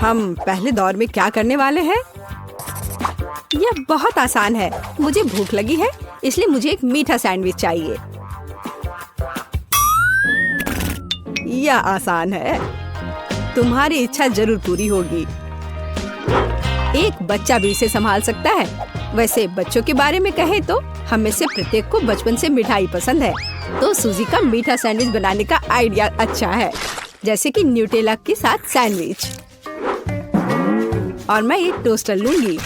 हम पहले दौर में क्या करने वाले हैं? यह बहुत आसान है। मुझे भूख लगी है, इसलिए मुझे एक मीठा सैंडविच चाहिए। यह आसान है। तुम्हारी इच्छा जरूर पूरी होगी। एक बच्चा भी इसे संभाल सकता है। वैसे बच्चों के बारे में कहें तो हम में से प्रत्येक को बचपन से मिठाई पसंद है, तो सूजी का मीठा सैंडविच बनाने का आइडिया अच्छा है, जैसे कि न्यूटेला के साथ सैंडविच। और मैं एक टोस्टर लूंगी।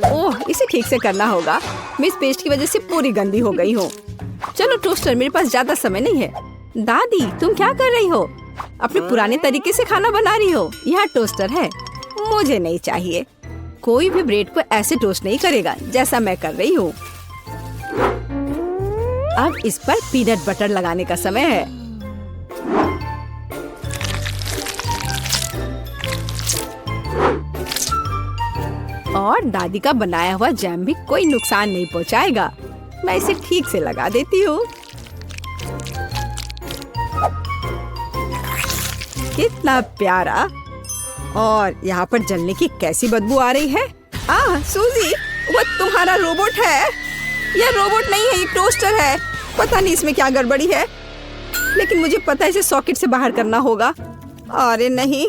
ओह, इसे ठीक से करना होगा। मैं इस पेस्ट की वजह से पूरी गंदी हो गई हूँ। चलो टोस्टर, मेरे पास ज्यादा समय नहीं है। दादी, तुम क्या कर रही हो? अपने पुराने तरीके से खाना बना रही हो। यहाँ टोस्टर है। मुझे नहीं चाहिए। कोई भी ब्रेड को ऐसे टोस्ट नहीं करेगा जैसा मैं कर रही हूँ। अब इस पर पीनट बटर लगाने का समय है। और दादी का बनाया हुआ जैम भी कोई नुकसान नहीं पहुँचाएगा। मैं इसे ठीक से लगा देती हूँ। कितना प्यारा। और यहाँ पर जलने की कैसी बदबू आ रही है। सूजी, वो तुम्हारा रोबोट है। यह रोबोट नहीं है, ये टोस्टर है। पता नहीं इसमें क्या गड़बड़ी है, लेकिन मुझे पता है इसे सॉकेट से बाहर करना होगा। अरे नहीं,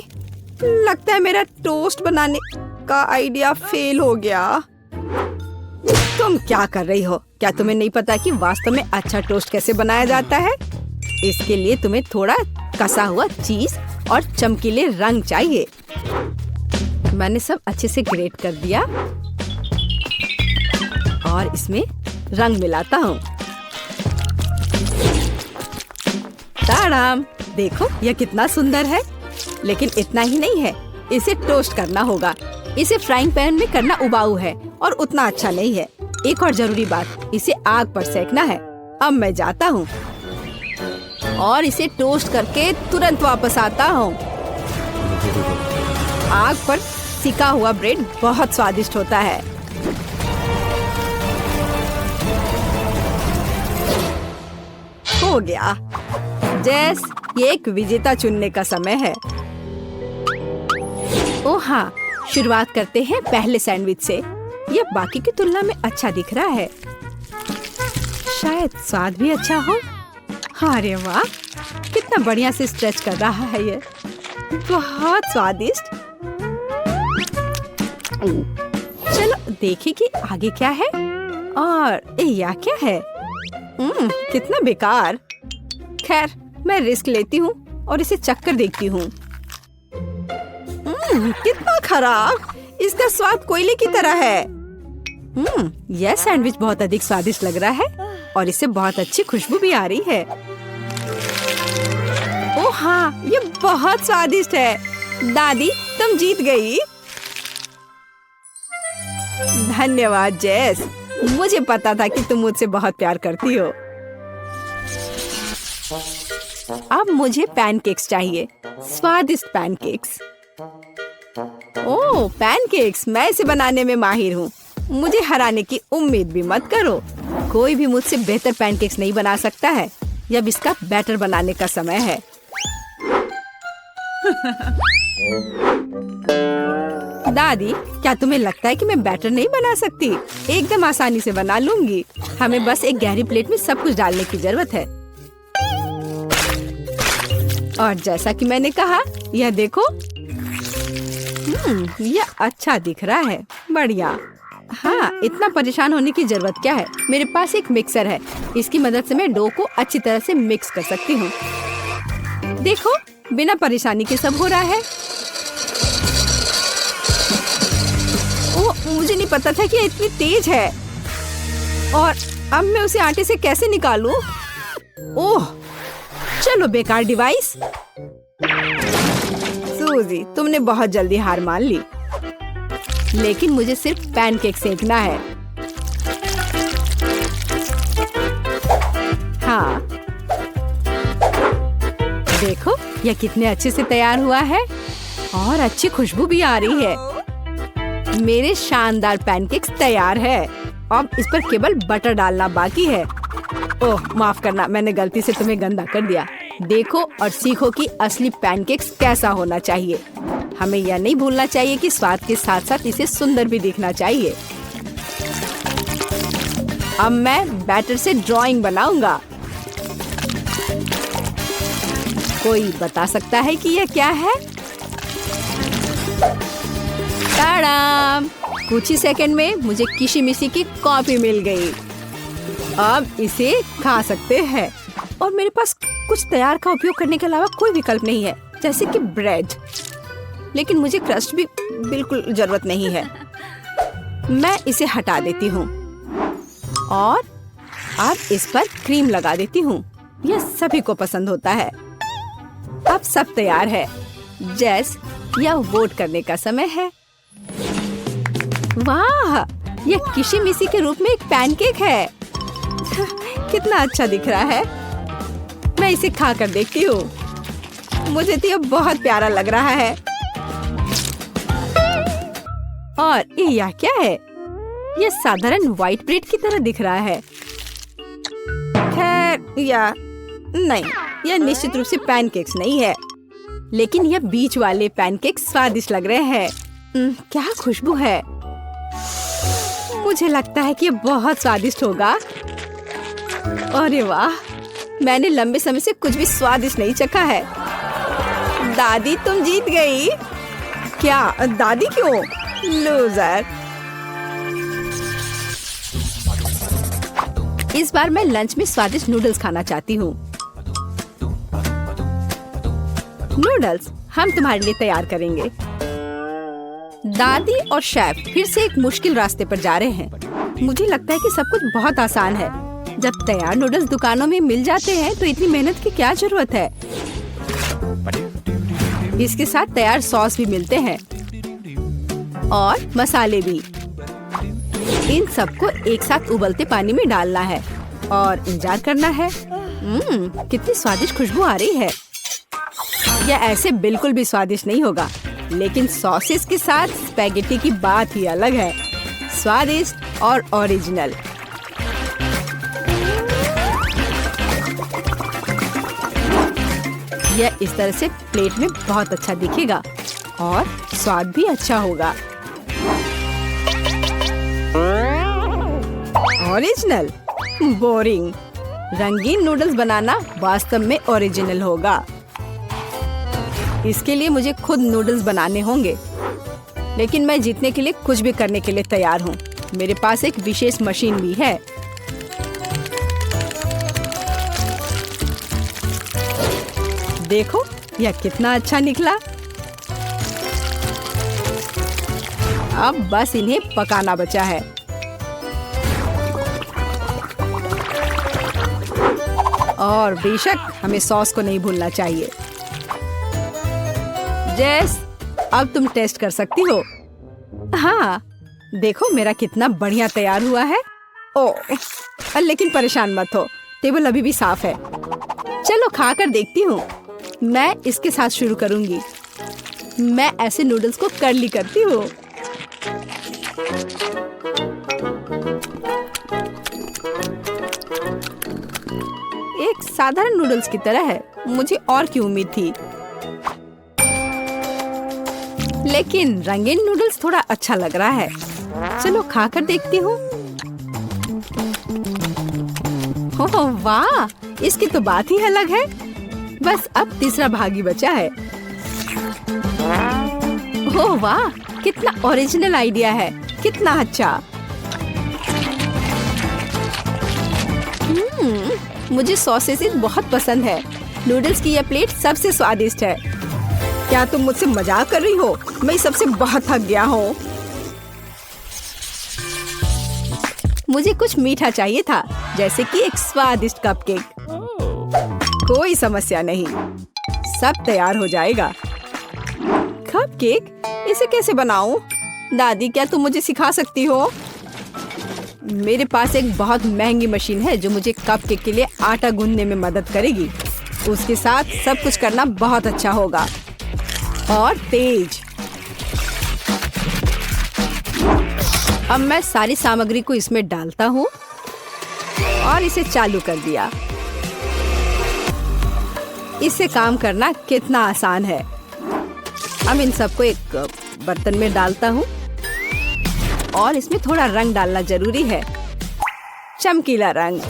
लगता है मेरा टोस्ट बनाने का आइडिया फेल हो गया। तुम क्या कर रही हो? क्या तुम्हें नहीं पता कि वास्तव में अच्छा टोस्ट कैसे बनाया जाता है? इसके लिए तुम्हें थोड़ा कसा हुआ चीज और चमकीले रंग चाहिए। मैंने सब अच्छे से ग्रेट कर दिया और इसमें रंग मिलाता हूँ। ताड़ाम, देखो यह कितना सुंदर है। लेकिन इतना ही नहीं है, इसे टोस्ट करना होगा। इसे फ्राइंग पैन में करना उबाऊ है और उतना अच्छा नहीं है। एक और जरूरी बात, इसे आग पर सेकना है। अब मैं जाता हूँ और इसे टोस्ट करके तुरंत वापस आता हूँ। आग पर सिका हुआ ब्रेड बहुत स्वादिष्ट होता है। हो गया। जेस, ये एक विजेता चुनने का समय है। ओह हाँ, शुरुआत करते हैं पहले सैंडविच से। यह बाकी की तुलना में अच्छा दिख रहा है। शायद स्वाद भी अच्छा हो। अरे वाह, कितना बढ़िया से स्ट्रेच कर रहा है ये। बहुत स्वादिष्ट। चलो देखें कि आगे क्या है। और यह क्या है? कितना बेकार। खैर, मैं रिस्क लेती हूँ और इसे चक्कर देखती हूँ। कितना खराब। इसका स्वाद कोयले की तरह है। यह सैंडविच बहुत अधिक स्वादिष्ट लग रहा है और इससे बहुत अच्छी खुशबू भी आ रही है। ओह हाँ, ये बहुत स्वादिष्ट है। दादी, तुम जीत गई। धन्यवाद जेस। मुझे पता था कि तुम मुझसे बहुत प्यार करती हो। अब मुझे पैनकेक्स चाहिए। स्वादिष्ट पैनकेक्स। ओह, पैनकेक्स, मैं इसे बनाने में माहिर हूँ। मुझे हराने की उम्मीद भी मत करो। कोई भी मुझसे बेहतर पैनकेक्स नहीं बना सकता है। अब इसका बैटर बनाने का समय है। दादी, क्या तुम्हें लगता है कि मैं बैटर नहीं बना सकती? एकदम आसानी से बना लूंगी। हमें बस एक गहरी प्लेट में सब कुछ डालने की जरूरत है। और जैसा कि मैंने कहा, यह देखो। यह अच्छा दिख रहा है। बढ़िया। हाँ, इतना परेशान होने की जरूरत क्या है? मेरे पास एक मिक्सर है। इसकी मदद से मैं डो को अच्छी तरह से मिक्स कर सकती हूँ। देखो, बिना परेशानी के सब हो रहा है। ओह, मुझे नहीं पता था कि ये इतनी तेज है। और अब मैं उसे आटे से कैसे निकालूं? ओह, चलो बेकार डिवाइस। सूजी, तुमने बहुत जल्दी हार मान ली। लेकिन मुझे सिर्फ पैनकेक सेकना है। हाँ, देखो यह कितने अच्छे से तैयार हुआ है और अच्छी खुशबू भी आ रही है। मेरे शानदार पैनकेक्स तैयार है। अब इस पर केवल बटर डालना बाकी है। ओह, माफ करना, मैंने गलती से तुम्हें गंदा कर दिया। देखो और सीखो कि असली पैनकेक्स कैसा होना चाहिए। हमें यह नहीं भूलना चाहिए कि स्वाद के साथ साथ इसे सुंदर भी दिखना चाहिए। अब मैं बैटर से ड्राइंग बनाऊंगा। कोई बता सकता है कि यह क्या है? ताड़ाम! कुछ ही सेकंड में मुझे किशी-मिशी की कॉफी मिल गई। अब इसे खा सकते हैं और मेरे पास कुछ तैयार का उपयोग करने के अलावा कोई विकल्प नहीं है, जैसे कि ब्रेड। लेकिन मुझे क्रस्ट भी बिल्कुल जरूरत नहीं है। मैं इसे हटा देती हूँ और अब इस पर क्रीम लगा देती हूँ। यह सभी को पसंद होता है। अब सब तैयार है। जैस, यह वोट करने का समय है। वाह! यह किशी-मिशी के रूप में एक पैनकेक है। कितना अच्छा दिख रहा है। मैं इसे खा कर देखती हूँ। मुझे तो यह बहुत प्यारा लग रहा है। और यह क्या है? यह साधारण व्हाइट ब्रेड की तरह दिख रहा है। खैर, या नहीं, यह निश्चित रूप से पैनकेक्स नहीं है। लेकिन यह बीच वाले पैनकेक्स स्वादिष्ट लग रहे हैं। क्या खुशबू है। मुझे लगता है कि यह बहुत स्वादिष्ट होगा। अरे वाह! मैंने लंबे समय से कुछ भी स्वादिष्ट नहीं चखा है। दादी, तुम जीत गई। क्या? दादी क्यों? लूजर। इस बार मैं लंच में स्वादिष्ट नूडल्स खाना चाहती हूँ। नूडल्स हम तुम्हारे लिए तैयार करेंगे। दादी और शेफ फिर से एक मुश्किल रास्ते पर जा रहे हैं। मुझे लगता है कि सब कुछ बहुत आसान है। जब तैयार नूडल्स दुकानों में मिल जाते हैं तो इतनी मेहनत की क्या जरूरत है। इसके साथ तैयार सॉस भी मिलते हैं और मसाले भी। इन सबको एक साथ उबलते पानी में डालना है और इंतजार करना है। कितनी स्वादिष्ट खुशबू आ रही है। यह ऐसे बिल्कुल भी स्वादिष्ट नहीं होगा, लेकिन सॉसेस के साथ स्पैगेटी की बात ही अलग है। स्वादिष्ट और ओरिजिनल। यह इस तरह से प्लेट में बहुत अच्छा दिखेगा और स्वाद भी अच्छा होगा। ओरिजिनल? बोरिंग। रंगीन नूडल्स बनाना वास्तव में ओरिजिनल होगा। इसके लिए मुझे खुद नूडल्स बनाने होंगे। लेकिन मैं जीतने के लिए कुछ भी करने के लिए तैयार हूँ। मेरे पास एक विशेष मशीन भी है। देखो, यह कितना अच्छा निकला। अब बस इन्हें पकाना बचा है। और बेशक हमें सॉस को नहीं भूलना चाहिए। जेस, अब तुम टेस्ट कर सकती हो। हाँ, देखो मेरा कितना बढ़िया तैयार हुआ है। ओह, लेकिन परेशान मत हो, टेबल अभी भी साफ है। चलो खा कर देखती हूँ। मैं इसके साथ शुरू करूंगी। मैं ऐसे नूडल्स को कर्ली करती हूँ। एक साधारण नूडल्स की तरह है। मुझे और की उम्मीद थी, लेकिन रंगीन नूडल्स थोड़ा अच्छा लग रहा है। चलो खा कर देखती हूँ। ओह वाह, इसकी तो बात ही अलग है। बस अब तीसरा भाग ही बचा है। ओह वाह, कितना ओरिजिनल आइडिया है। कितना अच्छा। मुझे सॉसेस बहुत पसंद है। नूडल्स की यह प्लेट सबसे स्वादिष्ट है। क्या तुम मुझसे मजाक कर रही हो? मैं इस सबसे बहुत थक गया हूँ। मुझे कुछ मीठा चाहिए था, जैसे कि एक स्वादिष्ट कपकेक। कोई समस्या नहीं, सब तैयार हो जाएगा। कपकेक? इसे कैसे बनाऊं? दादी, क्या तुम मुझे सिखा सकती हो? मेरे पास एक बहुत महंगी मशीन है जो मुझे कपकेक के लिए आटा गूंदने में मदद करेगी। उसके साथ सब कुछ करना बहुत अच्छा होगा और तेज। अब मैं सारी सामग्री को इसमें डालता हूँ और इसे चालू कर दिया। इससे काम करना कितना आसान है। अब इन सबको एक बर्तन में डालता हूँ और इसमें थोड़ा रंग डालना जरूरी है, चमकीला रंग।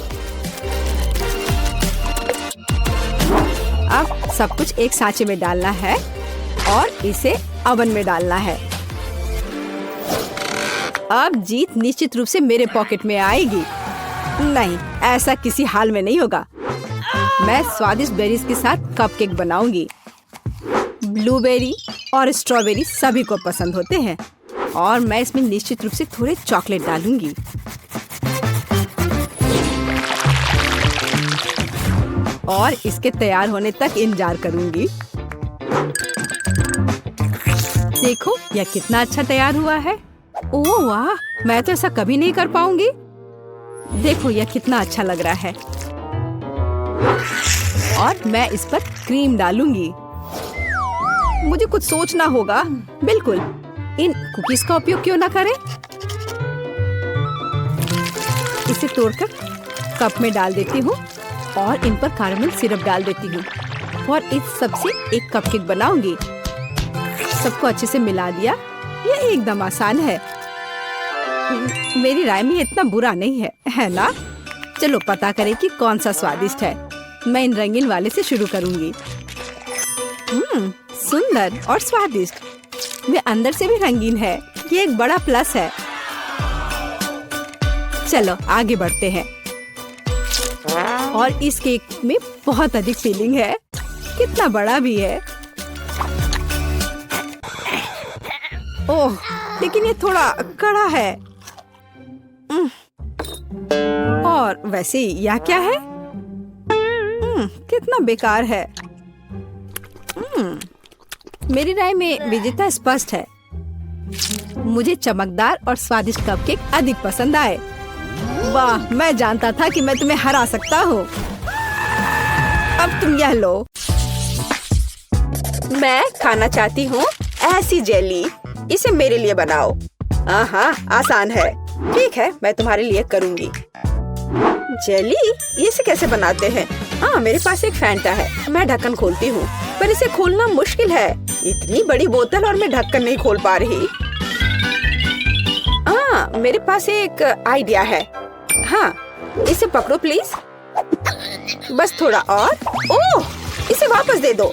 अब सब कुछ एक सांचे में डालना है और इसे ओवन में डालना है। अब जीत निश्चित रूप से मेरे पॉकेट में आएगी। नहीं, ऐसा किसी हाल में नहीं होगा। मैं स्वादिष्ट बेरीज के साथ कपकेक बनाऊंगी। ब्लूबेरी और स्ट्रॉबेरी सभी को पसंद होते हैं और मैं इसमें निश्चित रूप से थोड़े चॉकलेट डालूंगी। और इसके तैयार होने तक इंतजार करूंगी। देखो यह कितना अच्छा तैयार हुआ है। ओह वाह, मैं तो ऐसा कभी नहीं कर पाऊंगी। देखो यह कितना अच्छा लग रहा है। और मैं इस पर क्रीम डालूंगी। मुझे कुछ सोचना होगा। बिल्कुल, इन कुकीज का उपयोग क्यों ना करें। इसे तोड़कर कप में डाल देती हूँ और इन पर कैरेमल सिरप डाल देती हूँ और इस सब से एक कपकेक बनाऊंगी। सबको अच्छे से मिला दिया। यह एकदम आसान है। मेरी राय में इतना बुरा नहीं है ना? चलो पता करें कि कौन सा स्वादिष्ट है। मैं इन रंगीन वाले से शुरू करूंगी। सुंदर और स्वादिष्ट। वे अंदर से भी रंगीन है। ये एक बड़ा प्लस है। चलो आगे बढ़ते हैं। और इस केक में बहुत अधिक फिलिंग है। कितना बड़ा भी है। ओह, लेकिन ये थोड़ा कड़ा है। और वैसे यह क्या है? कितना बेकार है। मेरी राय में विजेता स्पष्ट है। मुझे चमकदार और स्वादिष्ट कपकेक अधिक पसंद आए। वाह, मैं जानता था कि मैं तुम्हें हरा सकता हूँ। अब तुम यह लो। मैं खाना चाहती हूँ ऐसी जेली। इसे मेरे लिए बनाओ। हाँ, आसान है। ठीक है, मैं तुम्हारे लिए करूँगी। जेली, ये इसे कैसे बनाते हैं? हाँ, मेरे पास एक फैंटा है। मैं ढक्कन खोलती हूँ, पर इसे खोलना मुश्किल है। इतनी बड़ी बोतल और मैं ढक्कन नहीं खोल पा रही। हाँ, मेरे पास एक आइडिया है। हाँ, इसे पकड़ो प्लीज। बस थोड़ा और। ओह, इसे वापस दे दो,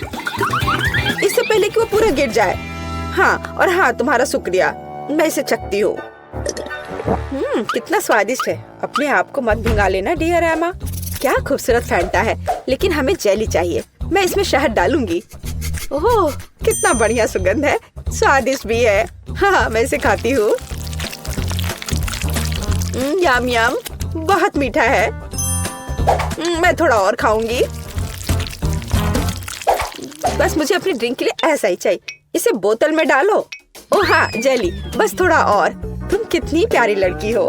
इससे पहले कि वो पूरा गिर जाए। हाँ, और हाँ, तुम्हारा शुक्रिया। मैं इसे चखती हूँ। कितना स्वादिष्ट है। अपने आप को मत भिंगा लेना डियर एमा। क्या खूबसूरत फैंटा है, लेकिन हमें जेली चाहिए। मैं इसमें शहद डालूंगी। ओह, कितना बढ़िया सुगंध है। स्वादिष्ट भी है। हाँ, मैं इसे खाती हूँ। यम यम, बहुत मीठा है। मैं थोड़ा और खाऊंगी। बस मुझे अपनी ड्रिंक के लिए ऐसा ही चाहिए। इसे बोतल में डालो। ओह हाँ, जेली, बस थोड़ा और। तुम कितनी प्यारी लड़की हो।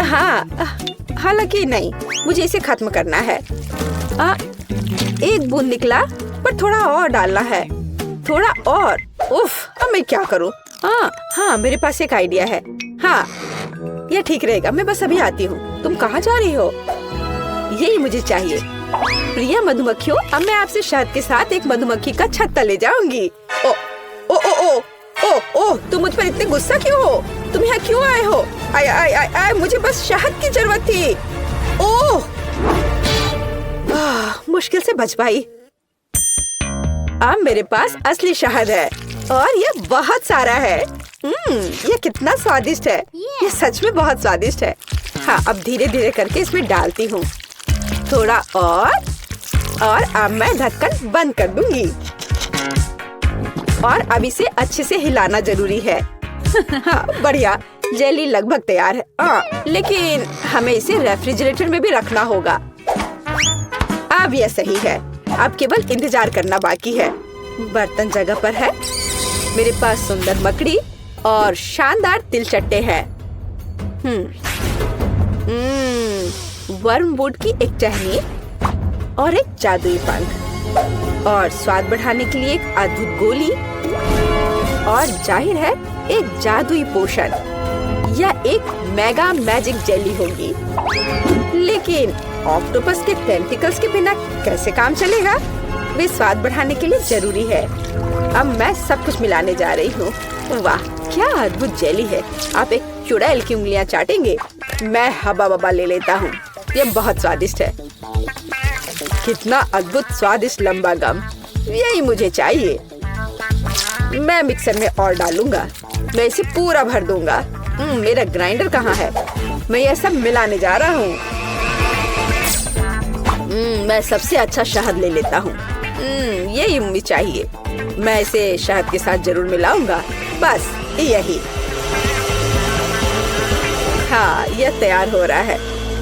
हाँ, हालांकि नहीं, मुझे इसे खत्म करना है। एक बूंद निकला, पर थोड़ा और डालना है। थोड़ा और। उफ, अब मैं क्या करूँ? हाँ, मेरे पास एक आइडिया है। हाँ, यह ठीक रहेगा। मैं बस अभी आती हूँ। तुम कहाँ जा रही हो? यही मुझे चाहिए। प्रिय मधुमक्खियों, अब मैं आपसे शहद के साथ एक मधुमक्खी का छत्ता ले जाऊंगी। ओ ओ ओ ओ ओ ओ, तुम मुझ पर इतने गुस्सा क्यों हो? तुम यहाँ क्यों आए हो? आय आय आय आय, मुझे बस शहद की जरूरत थी। ओह, मुश्किल से बच पाई। अब मेरे पास असली शहद है और ये बहुत सारा है। ये कितना स्वादिष्ट है। ये सच में बहुत स्वादिष्ट है। हाँ, अब धीरे धीरे करके इसमें डालती हूँ। थोड़ा और अब मैं ढक्कन बंद कर दूंगी। और अब इसे अच्छे से हिलाना जरूरी है। हाँ, बढ़िया। जेली लगभग तैयार है। लेकिन हमें इसे रेफ्रिजरेटर में भी रखना होगा। अब यह सही है। अब केवल इंतजार करना बाकी है। बर्तन जगह पर है। मेरे पास सुंदर मकड़ी और शानदार तिलचट्टे हैं। वर्मवुड की एक टहनी और एक जादुई पंख और स्वाद बढ़ाने के लिए एक अद्भुत गोली और जाहिर है एक जादुई पोशन या एक मेगा मैजिक जेली होगी। लेकिन ऑक्टोपस के टेंटिकल्स के बिना कैसे काम चलेगा? वे स्वाद बढ़ाने के लिए जरूरी है। अब मैं सब कुछ मिलाने जा रही हूँ। वाह, क्या अद्भुत जेली है। आप एक चुड़ैल की उंगलियां चाटेंगे। मैं हबा बबा ले लेता हूँ। यह बहुत स्वादिष्ट है। कितना अद्भुत स्वादिष्ट लंबा गम, यही मुझे चाहिए। मैं मिक्सर में और डालूंगा। मैं इसे पूरा भर दूंगा। मेरा ग्राइंडर कहाँ है? मैं यह सब मिलाने जा रहा हूँ। मैं सबसे अच्छा शहद ले लेता हूँ। यही मुझे चाहिए। मैं इसे शहद के साथ जरूर मिलाऊंगा। बस यही। हाँ, यह तैयार हो रहा है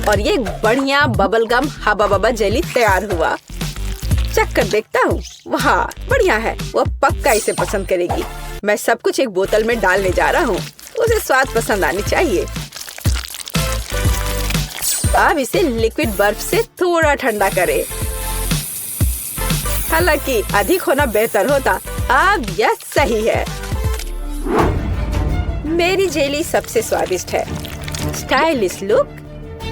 और ये बढ़िया बबल गम हबा बबा जेली तैयार हुआ। चख कर देखता हूँ। वाह, बढ़िया है। वह पक्का इसे पसंद करेगी। मैं सब कुछ एक बोतल में डालने जा रहा हूँ। उसे स्वाद पसंद आनी चाहिए। अब इसे लिक्विड बर्फ से थोड़ा ठंडा करें। हालांकि अधिक होना बेहतर होता। अब यह सही है। मेरी जेली सबसे स्वादिष्ट है। स्टाइलिश लुक,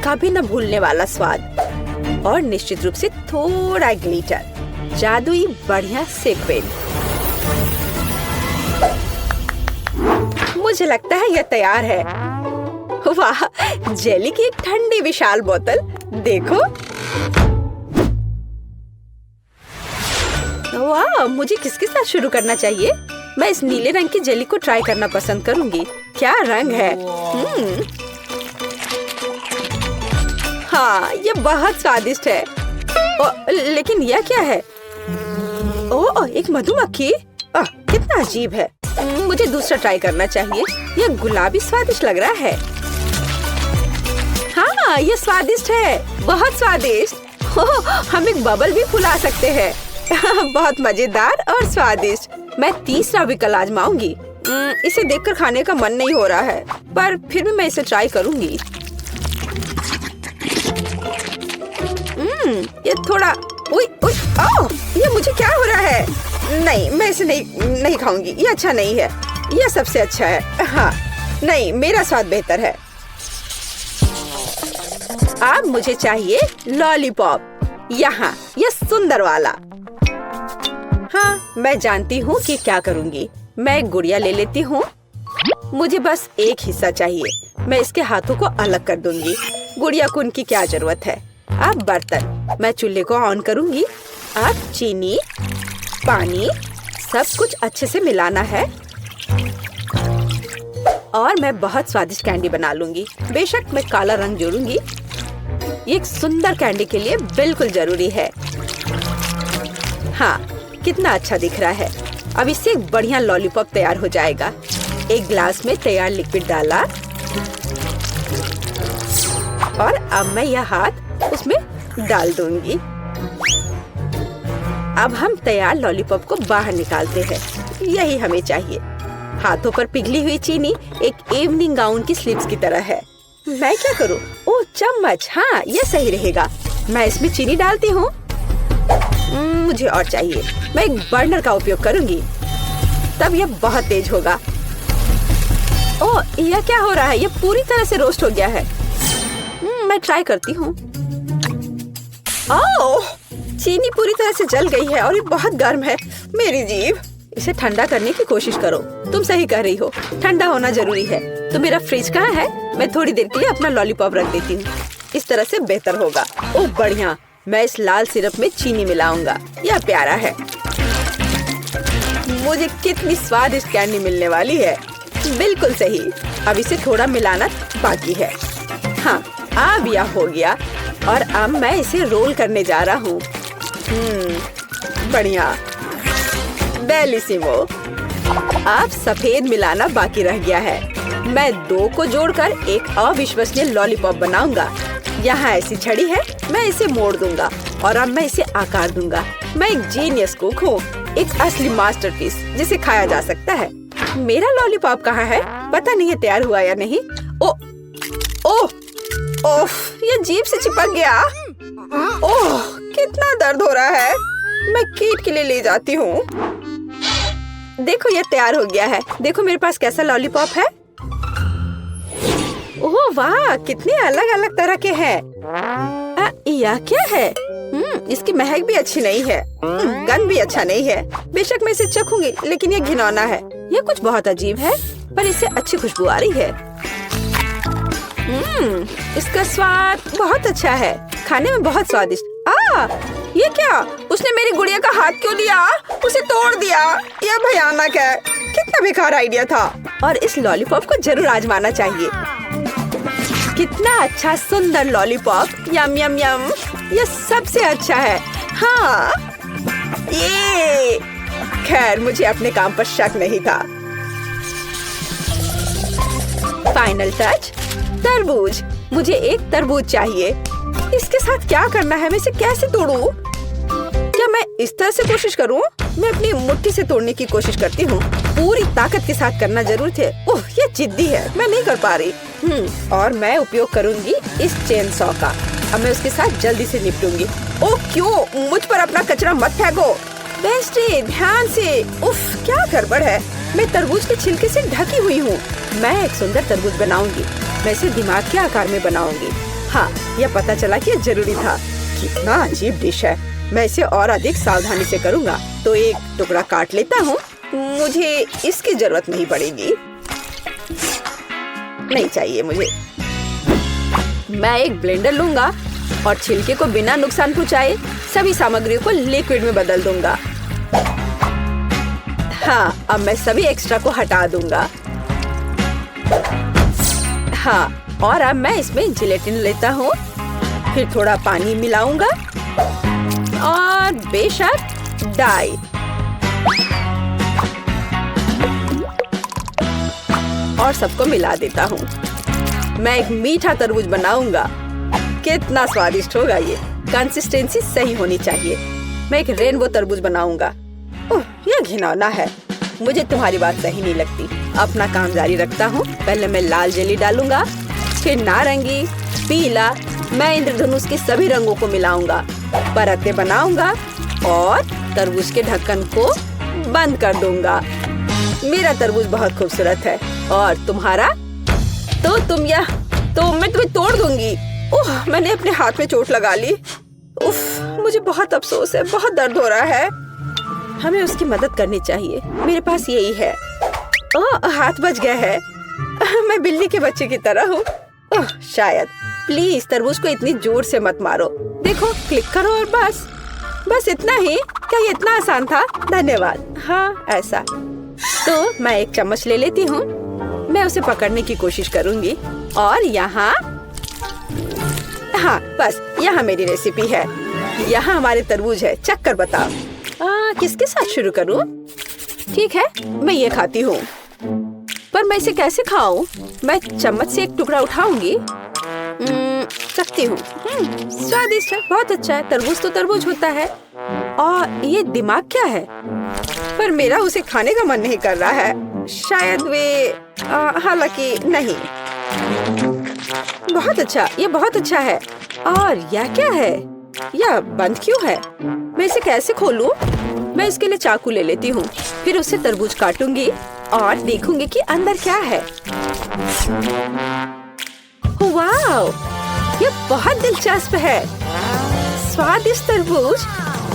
कभी न भूलने वाला स्वाद और निश्चित रूप से थोड़ा ग्लिटर, जादुई बढ़िया सीक्वेंस। मुझे लगता है यह तैयार है। वाह, जेली की एक ठंडी विशाल बोतल देखो। वाह, मुझे किसके साथ शुरू करना चाहिए? मैं इस नीले रंग की जेली को ट्राई करना पसंद करूंगी। क्या रंग है। हाँ, ये बहुत स्वादिष्ट है। लेकिन यह क्या है? ओह, एक मधुमक्खी। कितना अजीब है। मुझे दूसरा ट्राई करना चाहिए। यह गुलाबी स्वादिष्ट लग रहा है। हाँ, ये स्वादिष्ट है, बहुत स्वादिष्ट। हम एक बबल भी फुला सकते हैं। बहुत मजेदार और स्वादिष्ट। मैं तीसरा विकल्प आजमाऊंगी। इसे देखकर खाने का मन नहीं हो रहा है, पर फिर भी मैं इसे ट्राई करूंगी। ये थोड़ा ये मुझे क्या हो रहा है? नहीं, मैं इसे नहीं खाऊंगी। ये अच्छा नहीं है। यह सबसे अच्छा है। हाँ, नहीं, मेरा स्वाद बेहतर है। अब मुझे चाहिए लॉलीपॉप। यहाँ, यह सुंदर वाला। हाँ, मैं जानती हूँ कि क्या करूँगी। मैं एक गुड़िया ले लेती हूँ। मुझे बस एक हिस्सा चाहिए। मैं इसके हाथों को अलग कर दूंगी। गुड़िया को उनकी क्या जरूरत है। अब बर्तन, मैं चूल्हे को ऑन करूंगी। अब चीनी, पानी, सब कुछ अच्छे से मिलाना है और मैं बहुत स्वादिष्ट कैंडी बना लूंगी। बेशक मैं काला रंग जोड़ूंगी। ये एक सुंदर कैंडी के लिए बिल्कुल जरूरी है। हाँ, कितना अच्छा दिख रहा है। अब इससे एक बढ़िया लॉलीपॉप तैयार हो जाएगा। एक ग्लास में तैयार लिक्विड डाला और अब मैं यह हाथ उसमें डाल दूंगी। अब हम तैयार लॉलीपॉप को बाहर निकालते हैं। यही हमें चाहिए। हाथों पर पिघली हुई चीनी एक इवनिंग गाउन की स्लीव्स की तरह है। मैं क्या करूं? ओह, चम्मच। हाँ, यह सही रहेगा। मैं इसमें चीनी डालती हूँ। मुझे और चाहिए। मैं एक बर्नर का उपयोग करूंगी, तब यह बहुत तेज होगा। ओह, यह क्या हो रहा है? यह पूरी तरह से रोस्ट हो गया है। मैं ट्राई करती हूँ। ओह, चीनी पूरी तरह से जल गई है और ये बहुत गर्म है। मेरी जीभ। इसे ठंडा करने की कोशिश करो। तुम सही कह रही हो, ठंडा होना जरूरी है। तो मेरा फ्रिज कहाँ है? मैं थोड़ी देर के लिए अपना लॉलीपॉप रख देती हूँ। इस तरह से बेहतर होगा। ओह, बढ़िया। मैं इस लाल सिरप में चीनी मिलाऊंगा। यह प्यारा है। मुझे कितनी स्वादिष्ट कैंडी मिलने वाली है। बिल्कुल सही। अब इसे थोड़ा मिलाना बाकी है। हाँ, अब यह हो गया और अब मैं इसे रोल करने जा रहा हूँ। बढ़िया, डेलिसिमो। अब सफेद मिलाना बाकी रह गया है। मैं दो को जोड़कर एक अविश्वसनीय लॉलीपॉप बनाऊंगा। यहाँ ऐसी छड़ी है, मैं इसे मोड़ दूंगा और अब मैं इसे आकार दूंगा। मैं एक जीनियस कुक हूँ, एक असली मास्टरपीस जिसे खाया जा सकता है। मेरा लॉलीपॉप कहाँ है? पता नहीं है तैयार हुआ या नहीं। ओह, ये जीभ से चिपक गया। ओह, कितना दर्द हो रहा है। मैं कीट के लिए ले जाती हूँ। देखो, ये तैयार हो गया है। देखो मेरे पास कैसा लॉलीपॉप है। ओह वाह, कितने अलग अलग तरह के हैं। यह क्या है? इसकी महक भी अच्छी नहीं है। गंध भी अच्छा नहीं है। बेशक मैं इसे चखूंगी, लेकिन ये घिनौना है। यह कुछ बहुत अजीब है, पर इससे अच्छी खुशबू आ रही है। इसका स्वाद बहुत अच्छा है, खाने में बहुत स्वादिष्ट। ये क्या? उसने मेरी गुड़िया का हाथ क्यों लिया? उसे तोड़ दिया। यह भयानक है। कितना बेकार आइडिया था। और इस लॉलीपॉप को जरूर आजमाना चाहिए। कितना अच्छा सुंदर लॉलीपॉप। यम यम यम। यह सबसे अच्छा है। हाँ, ये खैर मुझे अपने काम पर शक नहीं था। फाइनल टच, तरबूज। मुझे एक तरबूज चाहिए। इसके साथ क्या करना है? मैं इसे कैसे तोड़ूं? क्या मैं इस तरह से कोशिश करूं? मैं अपनी मुट्ठी से तोड़ने की कोशिश करती हूँ। पूरी ताकत के साथ करना जरूर थे। ओह, ये जिद्दी है, मैं नहीं कर पा रही। और मैं उपयोग करूंगी इस चेन सॉ का। अब मैं उसके साथ जल्दी से निपटूंगी। ओह क्यों? मुझ पर अपना कचरा मत फेंको। बेस्टी, ध्यान से। उफ, क्या गड़बड़ है। मैं तरबूज के छिलके से ढकी हुई हूँ। मैं एक सुंदर तरबूज बनाऊंगी। मैं इसे दिमाग के आकार में बनाऊंगी। हाँ, यह पता चला कि यह जरूरी था। कितना अजीब डिश है। मैं इसे और अधिक सावधानी से करूँगा। तो एक टुकड़ा काट लेता हूँ। मुझे इसकी जरूरत नहीं पड़ेगी। नहीं चाहिए मुझे। मैं एक ब्लेंडर लूंगा और छिलके को बिना नुकसान पहुँचाए सभी सामग्रियों को लिक्विड में बदल दूंगा। हाँ, अब मैं सभी एक्स्ट्रा को हटा दूंगा। हाँ, और अब मैं इसमें जिलेटिन लेता हूँ। फिर थोड़ा पानी मिलाऊंगा और बेशक डाई। और सबको मिला देता हूँ। मैं एक मीठा तरबूज बनाऊंगा। कितना स्वादिष्ट होगा ये। कंसिस्टेंसी सही होनी चाहिए। मैं एक रेनबो तरबूज बनाऊंगा। ओह, यह घिनौना है। मुझे तुम्हारी बात सही नहीं लगती। अपना काम जारी रखता हूँ। पहले मैं लाल जेली डालूंगा, फिर नारंगी, पीला। मैं इंद्रधनुष के सभी रंगों को मिलाऊंगा, परतें बनाऊंगा और तरबूज के ढक्कन को बंद कर दूंगा। मेरा तरबूज बहुत खूबसूरत है। और तुम्हारा? तो मैं तुम्हें तोड़ दूंगी। ओह, मैंने अपने हाथ में चोट लगा ली। उफ, मुझे बहुत अफसोस है। बहुत दर्द हो रहा है। हमें उसकी मदद करनी चाहिए। मेरे पास यही है। ओह, हाथ बच गया है। मैं बिल्ली के बच्चे की तरह हूँ। ओह, शायद। प्लीज तरबूज को इतनी जोर से मत मारो। देखो, क्लिक करो और बस इतना ही। क्या ये इतना आसान था? धन्यवाद। हाँ, ऐसा। तो मैं एक चम्मच ले लेती हूँ। मैं उसे पकड़ने की कोशिश करूँगी। और यहाँ, हाँ, बस यहाँ मेरी रेसिपी है। यहाँ हमारे तरबूज है। चख कर बताओ। किसके साथ शुरू करूँ? ठीक है, मैं ये खाती हूँ। पर मैं इसे कैसे खाऊं? मैं चम्मच से एक टुकड़ा उठाऊंगी। चखती हूँ। स्वादिष्ट है, बहुत अच्छा है। तरबूज तो तरबूज होता है। और ये दिमाग क्या है? पर मेरा उसे खाने का मन नहीं कर रहा है। शायद वे हालांकि नहीं। बहुत अच्छा, ये बहुत अच्छा है। और यह क्या है? यह बंद क्यों है? मैं इसे कैसे खोलूं? मैं इसके लिए चाकू ले लेती हूँ। फिर उससे तरबूज काटूंगी और देखूंगी कि अंदर क्या है। वाओ, ये बहुत दिलचस्प है। स्वादिष्ट तरबूज,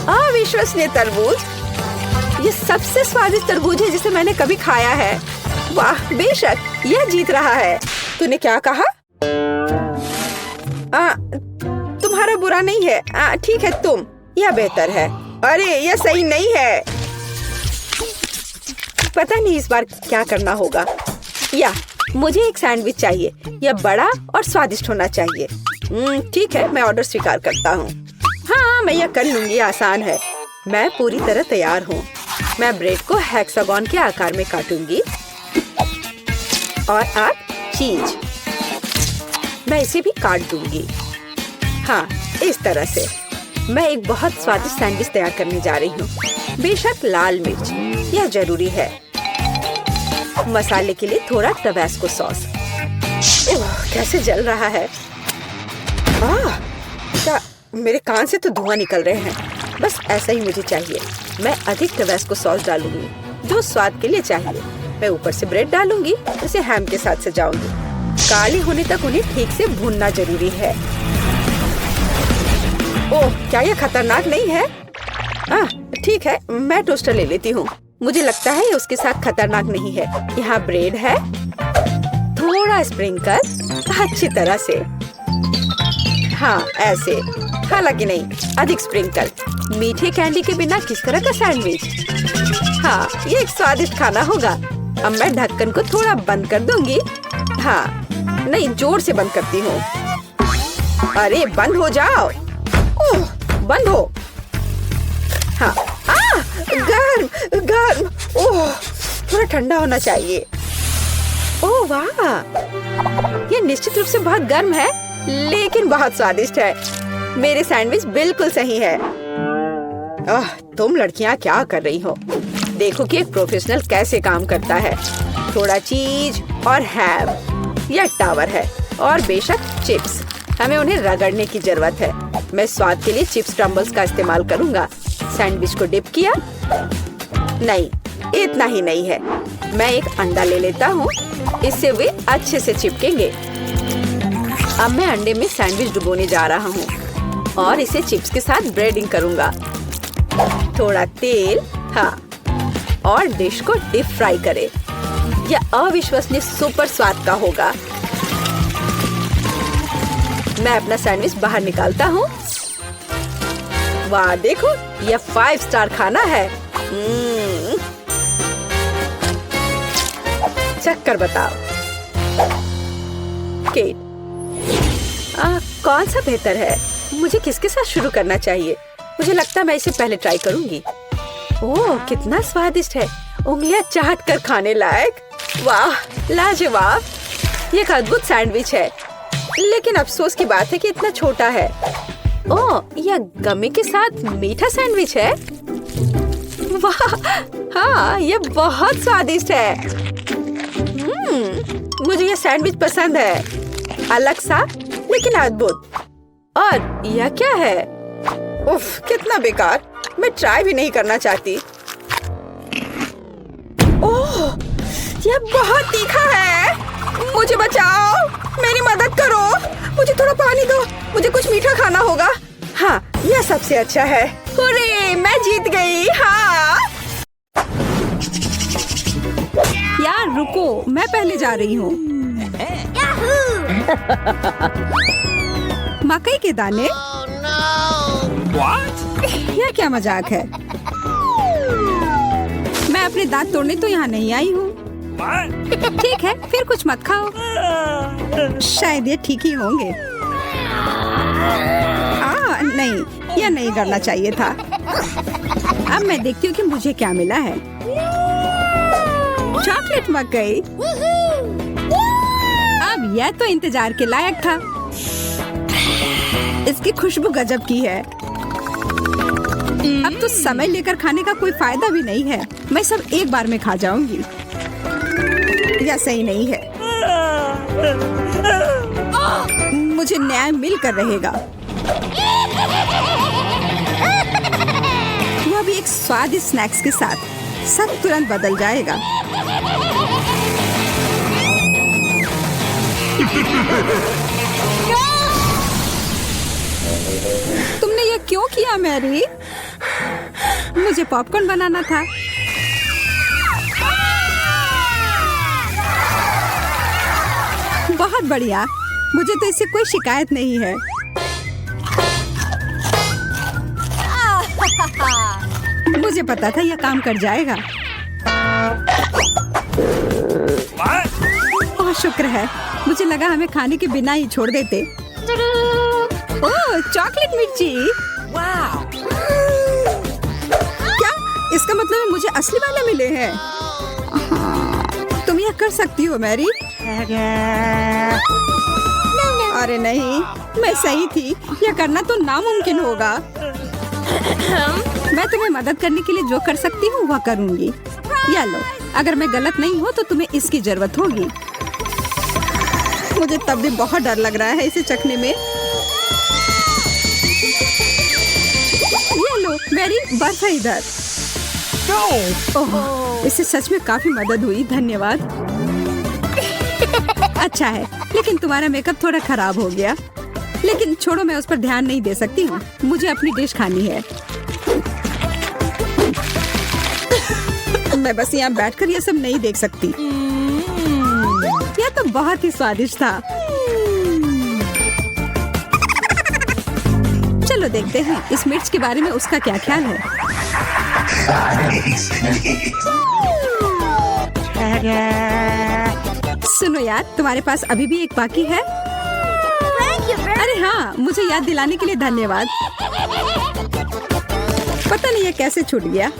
अविश्वसनीय तरबूज। ये सबसे स्वादिष्ट तरबूज है जिसे मैंने कभी खाया है। वाह, बेशक यह जीत रहा है। तूने क्या कहा? तुम्हारा बुरा नहीं है। ठीक है, तुम। यह बेहतर है। अरे, यह सही नहीं है। पता नहीं इस बार क्या करना होगा। या मुझे एक सैंडविच चाहिए। यह बड़ा और स्वादिष्ट होना चाहिए। ठीक है, मैं ऑर्डर स्वीकार करता हूँ। हाँ, मैं यह कर लूंगी। आसान है। मैं पूरी तरह तैयार हूँ। मैं ब्रेड को हेक्सागन के आकार में काटूंगी। और अब चीज। मैं इसे भी काट दूंगी। हाँ, इस तरह से। मैं एक बहुत स्वादिष्ट सैंडविच तैयार करने जा रही हूँ। बेशक लाल मिर्च, यह जरूरी है। मसाले के लिए थोड़ा टबास्को सॉस। कैसे जल रहा है। क्या मेरे कान से तो धुआं निकल रहे हैं। बस ऐसा ही मुझे चाहिए। मैं अधिक टबास्को सॉस डालूंगी, जो स्वाद के लिए चाहिए। मैं ऊपर से ब्रेड डालूंगी, इसे हैम के साथ सजाऊंगी। काली होने तक उन्हें ठीक से भूनना जरूरी है। ओह, क्या ये खतरनाक नहीं है? ठीक है, मैं टोस्टर ले लेती हूँ। मुझे लगता है ये उसके साथ खतरनाक नहीं है। यहाँ ब्रेड है, थोड़ा स्प्रिंकल अच्छी तरह से, हाँ ऐसे, हालांकि नहीं, अधिक स्प्रिंकल। मीठे कैंडी के बिना किस तरह का सैंडविच? हाँ, ये एक स्वादिष्ट खाना होगा। अब मैं ढक्कन को थोड़ा बंद कर दूंगी। हाँ, नहीं, जोर से बंद करती हूँ। अरे बंद हो जाओ। ओह, बंद हो। हाँ, गर्म गर्म। ओह, थोड़ा ठंडा होना चाहिए। ओह वाह, ये निश्चित रूप से बहुत गर्म है, लेकिन बहुत स्वादिष्ट है। मेरे सैंडविच बिल्कुल सही है। तुम लड़कियां क्या कर रही हो? देखो कि एक प्रोफेशनल कैसे काम करता है। थोड़ा चीज और हैम, यह टावर है, और बेशक चिप्स। हमें उन्हें रगड़ने की जरूरत है। मैं स्वाद के लिए चिप्स क्रम्बल्स का इस्तेमाल करूंगा। सैंडविच को डिप किया। नहीं, इतना ही नहीं है। मैं एक अंडा ले लेता हूँ, इससे वे अच्छे से चिपकेंगे। अब मैं अंडे में सैंडविच डुबोने जा रहा हूँ और इसे चिप्स के साथ ब्रेडिंग करूंगा। थोड़ा तेल, हाँ, और डिश को डीप फ्राई करें। यह अविश्वसनीय सुपर स्वाद का होगा। मैं अपना सैंडविच बाहर निकालता हूँ। वाह, देखो, यह 5 स्टार खाना है। चक्कर बताओ। केट, कौन सा बेहतर है? मुझे किसके साथ शुरू करना चाहिए? मुझे लगता है मैं इसे पहले ट्राई करूंगी। ओह, कितना स्वादिष्ट है, उंगलियां चाट कर खाने लायक। वाह, लाजवाब। ये एक अद्भुत सैंडविच है, लेकिन अफसोस की बात है कि इतना छोटा है। ओह, यह गमी के साथ मीठा सैंडविच है। वाह, हाँ, यह बहुत स्वादिष्ट है। मुझे यह सैंडविच पसंद है, अलग सा लेकिन अद्भुत। और यह क्या है? उफ, कितना बेकार। मैं ट्राई भी नहीं करना चाहती। ओह, यह बहुत तीखा है। मुझे बचाओ, मेरी मदद करो। मुझे थोड़ा पानी दो, मुझे कुछ मीठा खाना होगा। हाँ, यह सबसे अच्छा है। हुर्रे, मैं जीत गई। हाँ। यार रुको, मैं पहले जा रही हूँ। मकई के दाने? यह क्या मजाक है? मैं अपने दांत तोड़ने तो यहाँ नहीं आई हूँ। ठीक है, फिर कुछ मत खाओ। शायद ये ठीक ही होंगे। नहीं, यह नहीं करना चाहिए था। अब मैं देखती हूँ कि मुझे क्या मिला है। चॉकलेट मकई। अब यह तो इंतजार के लायक था। इसकी खुशबू गजब की है। अब तो समय लेकर खाने का कोई फायदा भी नहीं है। मैं सब एक बार में खा जाऊंगी। यह सही नहीं है। मुझे न्याय मिलकर रहेगा। वह भी एक स्वादिष्ट स्नैक्स के साथ। सब तुरंत बदल जाएगा। तुमने ये क्यों किया मैरी? मुझे पॉपकॉर्न बनाना था। बहुत बढ़िया, मुझे तो इससे कोई शिकायत नहीं है। मुझे पता था यह काम कर जाएगा। ओह, शुक्र है। मुझे लगा हमें खाने के बिना ही छोड़ देते। ओह, चॉकलेट मिर्ची। क्या? इसका मतलब है मुझे असली वाले मिले हैं। तुम यह कर सकती हो मैरी। अरे नहीं, मैं सही थी। यह करना तो नामुमकिन होगा। मैं तुम्हें मदद करने के लिए जो कर सकती हूँ वह करूँगी। या लो, अगर मैं गलत नहीं हूँ तो तुम्हें इसकी जरूरत होगी। मुझे तब भी बहुत डर लग रहा है इसे चखने में। ये लो, मेरी बर्फ है इधर। ओह, इससे सच में काफी मदद हुई, धन्यवाद। अच्छा है, लेकिन तुम्हारा मेकअप थोड़ा खराब हो गया। लेकिन छोड़ो, मैं उस पर ध्यान नहीं दे सकती हूँ। मुझे अपनी डिश खानी है। मैं बस यहाँ बैठकर ये सब नहीं देख सकती। यह तो बहुत ही स्वादिष्ट था। चलो देखते हैं इस मिर्च के बारे में उसका क्या ख्याल है। सुनो यार, तुम्हारे पास अभी भी एक बाकी है? अरे हाँ, मुझे याद दिलाने के लिए धन्यवाद। पता नहीं ये कैसे छूट गया।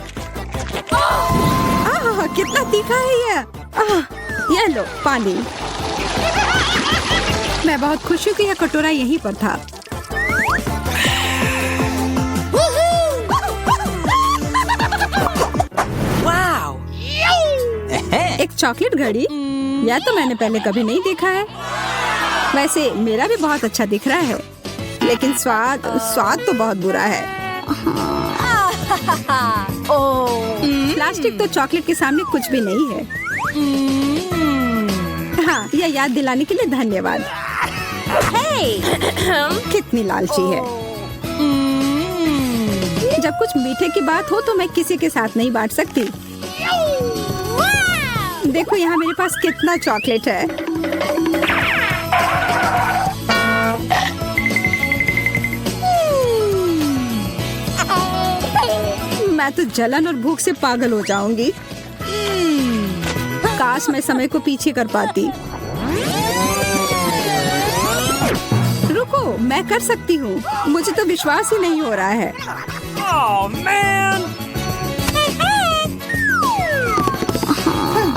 कितना तीखा है ये लो पानी। मैं बहुत खुश हूँ कि यह कटोरा यहीं पर था। एक चॉकलेट घड़ी, यह तो मैंने पहले कभी नहीं देखा है। वैसे मेरा भी बहुत अच्छा दिख रहा है, लेकिन स्वाद तो बहुत बुरा है। प्लास्टिक तो चॉकलेट के सामने कुछ भी नहीं है। हाँ, यह याद दिलाने के लिए धन्यवाद। कितनी लालची है। जब कुछ मीठे की बात हो तो मैं किसी के साथ नहीं बांट सकती। देखो यहाँ मेरे पास कितना चॉकलेट है। मैं तो जलन और भूख से पागल हो जाऊंगी। काश मैं समय को पीछे कर पाती। रुको, मैं कर सकती हूँ। मुझे तो विश्वास ही नहीं हो रहा है।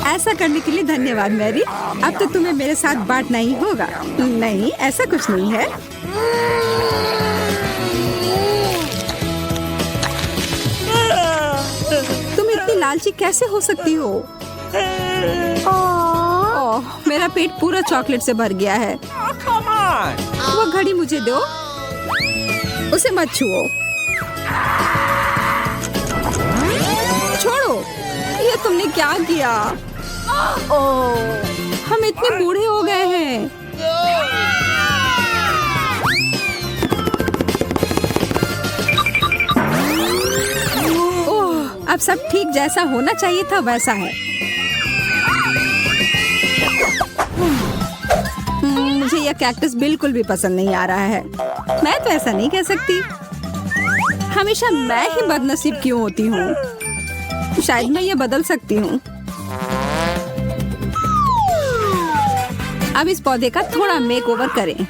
ऐसा करने के लिए धन्यवाद मैरी। अब तो तुम्हें मेरे साथ बांटना ही होगा। नहीं, ऐसा कुछ नहीं है। तुम इतनी लालची कैसे हो सकती हो? ओह, मेरा पेट पूरा चॉकलेट से भर गया है। वो घड़ी मुझे दो। उसे मत छुओ। छोड़ो, ये तुमने क्या किया? हम इतने बूढ़े हो गए हैं। ओह, अब सब ठीक जैसा होना चाहिए था वैसा है। मुझे यह कैक्टस बिल्कुल भी पसंद नहीं आ रहा है। मैं तो ऐसा नहीं कह सकती। हमेशा मैं ही बदनसीब क्यों होती हूँ? शायद मैं ये बदल सकती हूँ। अब इस पौधे का थोड़ा मेकओवर करें।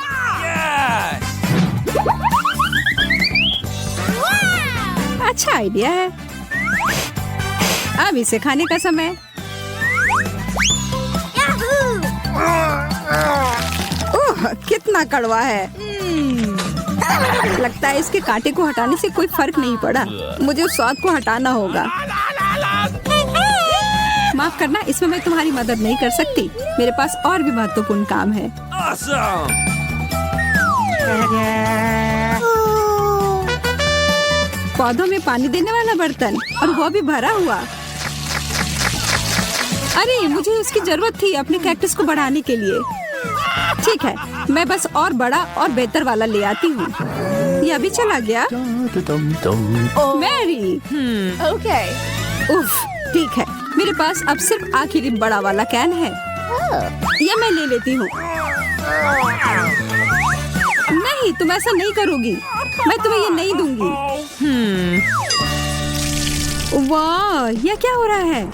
अच्छा आइडिया है। अब इसे खाने का समय। ओह, कितना कड़वा है। लगता है इसके कांटे को हटाने से कोई फर्क नहीं पड़ा। मुझे उस स्वाद को हटाना होगा। माफ करना, इसमें मैं तुम्हारी मदद नहीं कर सकती। मेरे पास और भी महत्वपूर्ण काम है। पौधों में पानी देने वाला बर्तन, और वो भी भरा हुआ। अरे, मुझे उसकी जरूरत थी अपने कैक्टस को बढ़ाने के लिए। ठीक है, मैं बस और बड़ा और बेहतर वाला ले आती हूँ। यह भी चला गया। Mary, Okay. उफ, ठीक है। मेरे पास अब सिर्फ आखिरी बड़ा वाला कैन है। यह मैं ले लेती हूँ। नहीं, तुम ऐसा नहीं करोगी। मैं तुम्हें ये नहीं दूंगी। वाह, यह क्या हो रहा है?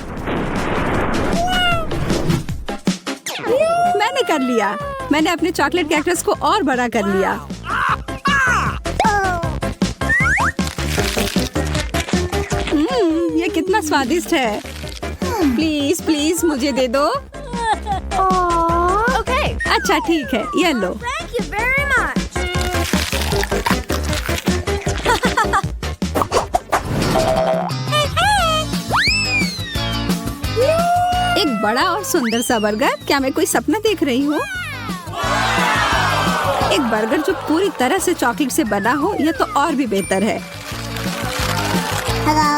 मैंने कर लिया। मैंने अपने चॉकलेट कैक्टस को और बड़ा कर लिया। ये कितना स्वादिष्ट है। प्लीज प्लीज मुझे दे दो। Okay. अच्छा ठीक है, ये लो। Thank you very much. एक बड़ा और सुंदर सा बर्गर। क्या मैं कोई सपना देख रही हूँ? एक बर्गर जो पूरी तरह से चॉकलेट से बना हो, यह तो और भी बेहतर है। Hello.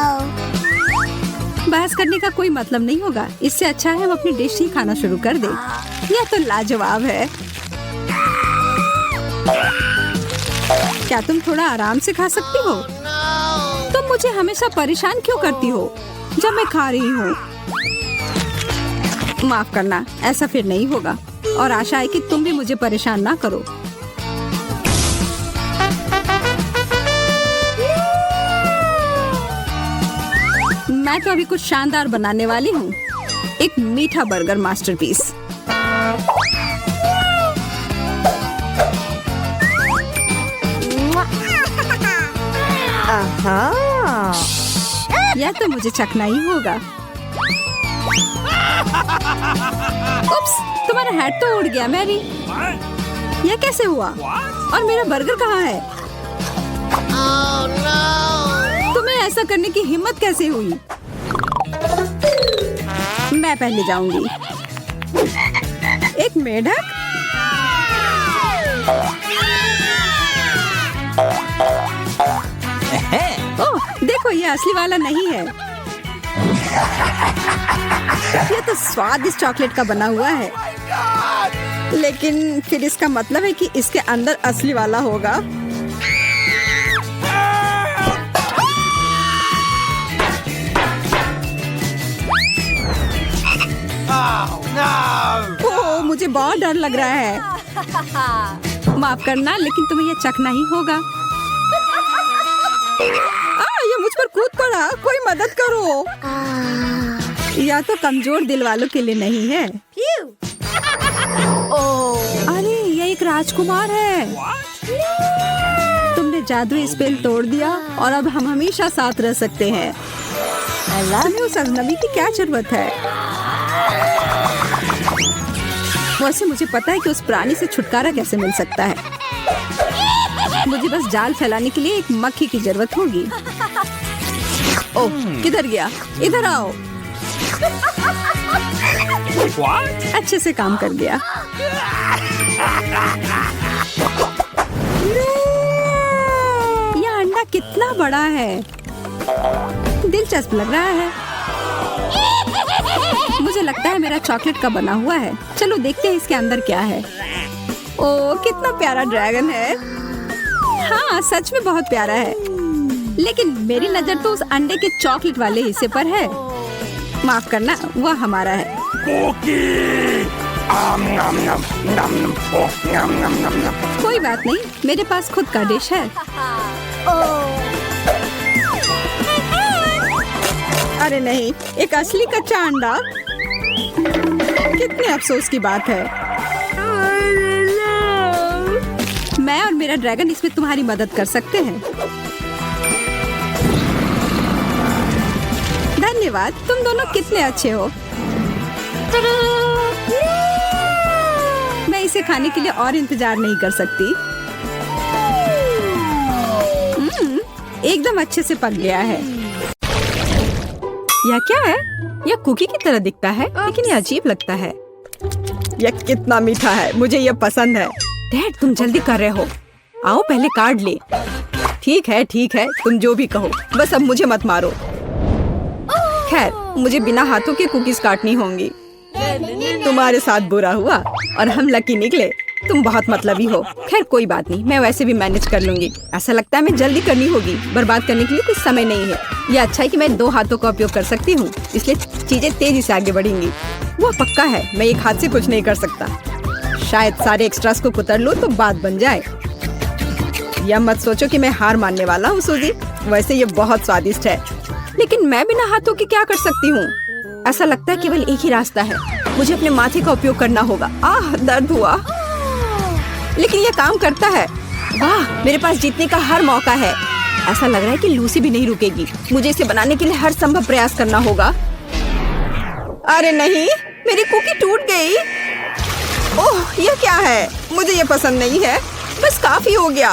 बहस करने का कोई मतलब नहीं होगा। इससे अच्छा है हम अपनी डिश ही खाना शुरू कर दें। यह तो लाजवाब है। क्या तुम थोड़ा आराम से खा सकती हो? तुम मुझे हमेशा परेशान क्यों करती हो जब मैं खा रही हूँ? माफ करना, ऐसा फिर नहीं होगा और आशा है कि तुम भी मुझे परेशान ना करो। मैं तो अभी कुछ शानदार बनाने वाली हूँ, एक मीठा बर्गर मास्टरपीस। यह तो मुझे चखना ही होगा। उप्स, तुम्हारा हैट तो उड़ गया मैरी। यह कैसे हुआ? और मेरा बर्गर कहाँ है? तुम्हें ऐसा करने की हिम्मत कैसे हुई? मैं पहले जाऊंगी। एक मेढक? ओह, देखो ये असली वाला नहीं है। ये तो स्वादिष्ट चॉकलेट का बना हुआ है। लेकिन फिर इसका मतलब है कि इसके अंदर असली वाला होगा। ओह, मुझे बहुत डर लग रहा है। माफ करना, लेकिन तुम्हें यह चखना ही होगा। ये मुझ पर कूद पड़ा, कोई मदद करो। या तो कमजोर दिल वालों के लिए नहीं है। अरे ये एक राजकुमार है। तुमने जादुई स्पेल तोड़ दिया और अब हम हमेशा साथ रह सकते हैं। तुम्हें उस अजनबी की क्या जरूरत है? वैसे मुझे पता है कि उस प्राणी से छुटकारा कैसे मिल सकता है। मुझे बस जाल फैलाने के लिए एक मक्खी की जरूरत होगी। ओह, किधर गया? इधर आओ। अच्छे से काम कर गया। यह अंडा कितना बड़ा है, दिलचस्प लग रहा है। मुझे लगता है मेरा चॉकलेट का बना हुआ है। चलो देखते हैं इसके अंदर क्या है। ओह, कितना प्यारा ड्रैगन है। हाँ, सच में बहुत प्यारा है। लेकिन मेरी नजर तो उस अंडे के चॉकलेट वाले हिस्से पर है। माफ करना, वह हमारा है। कोई बात नहीं, मेरे पास खुद का डिश है। अरे नहीं, एक असली कच्चा अंडा। कितने अफसोस की बात है। मैं और मेरा ड्रैगन इसमें तुम्हारी मदद कर सकते हैं। धन्यवाद, तुम दोनों कितने अच्छे हो। मैं इसे खाने के लिए और इंतजार नहीं कर सकती। एकदम अच्छे से पक गया है। यह क्या है? यह कुकी की तरह दिखता है, लेकिन यह अजीब लगता है। यह कितना मीठा है, मुझे यह पसंद है। डैड, तुम जल्दी कर रहे हो। आओ पहले काट ले। ठीक है, तुम जो भी कहो, बस अब मुझे मत मारो। खैर, मुझे बिना हाथों के कुकीज काटनी होंगी। तुम्हारे साथ बुरा हुआ और हम लकी निकले। तुम बहुत मतलबी हो। खैर कोई बात नहीं, मैं वैसे भी मैनेज कर लूंगी। ऐसा लगता है मैं जल्दी करनी होगी, बर्बाद करने के लिए कुछ समय नहीं है। यह अच्छा है कि मैं 2 हाथों का उपयोग कर सकती हूँ, इसलिए चीजें तेजी से आगे बढ़ेंगी। वो पक्का है, मैं एक हाथ से कुछ नहीं कर सकता। शायद सारे एक्स्ट्रास को कुतर लूं तो बात बन जाए। यह मत सोचो कि मैं हार मानने वाला हूँ सूजी। वैसे ये बहुत स्वादिष्ट है, लेकिन मैं बिना हाथों के क्या कर सकती हूँ? ऐसा लगता है केवल एक ही रास्ता है, मुझे अपने माथे का उपयोग करना होगा। आह, दर्द हुआ, लेकिन यह काम करता है। वाह, मेरे पास जीतने का हर मौका है। ऐसा लग रहा है कि लूसी भी नहीं रुकेगी। मुझे इसे बनाने के लिए हर संभव प्रयास करना होगा। अरे नहीं, मेरी कुकी टूट गई। ओह, यह क्या है? मुझे यह पसंद नहीं है। बस काफी हो गया।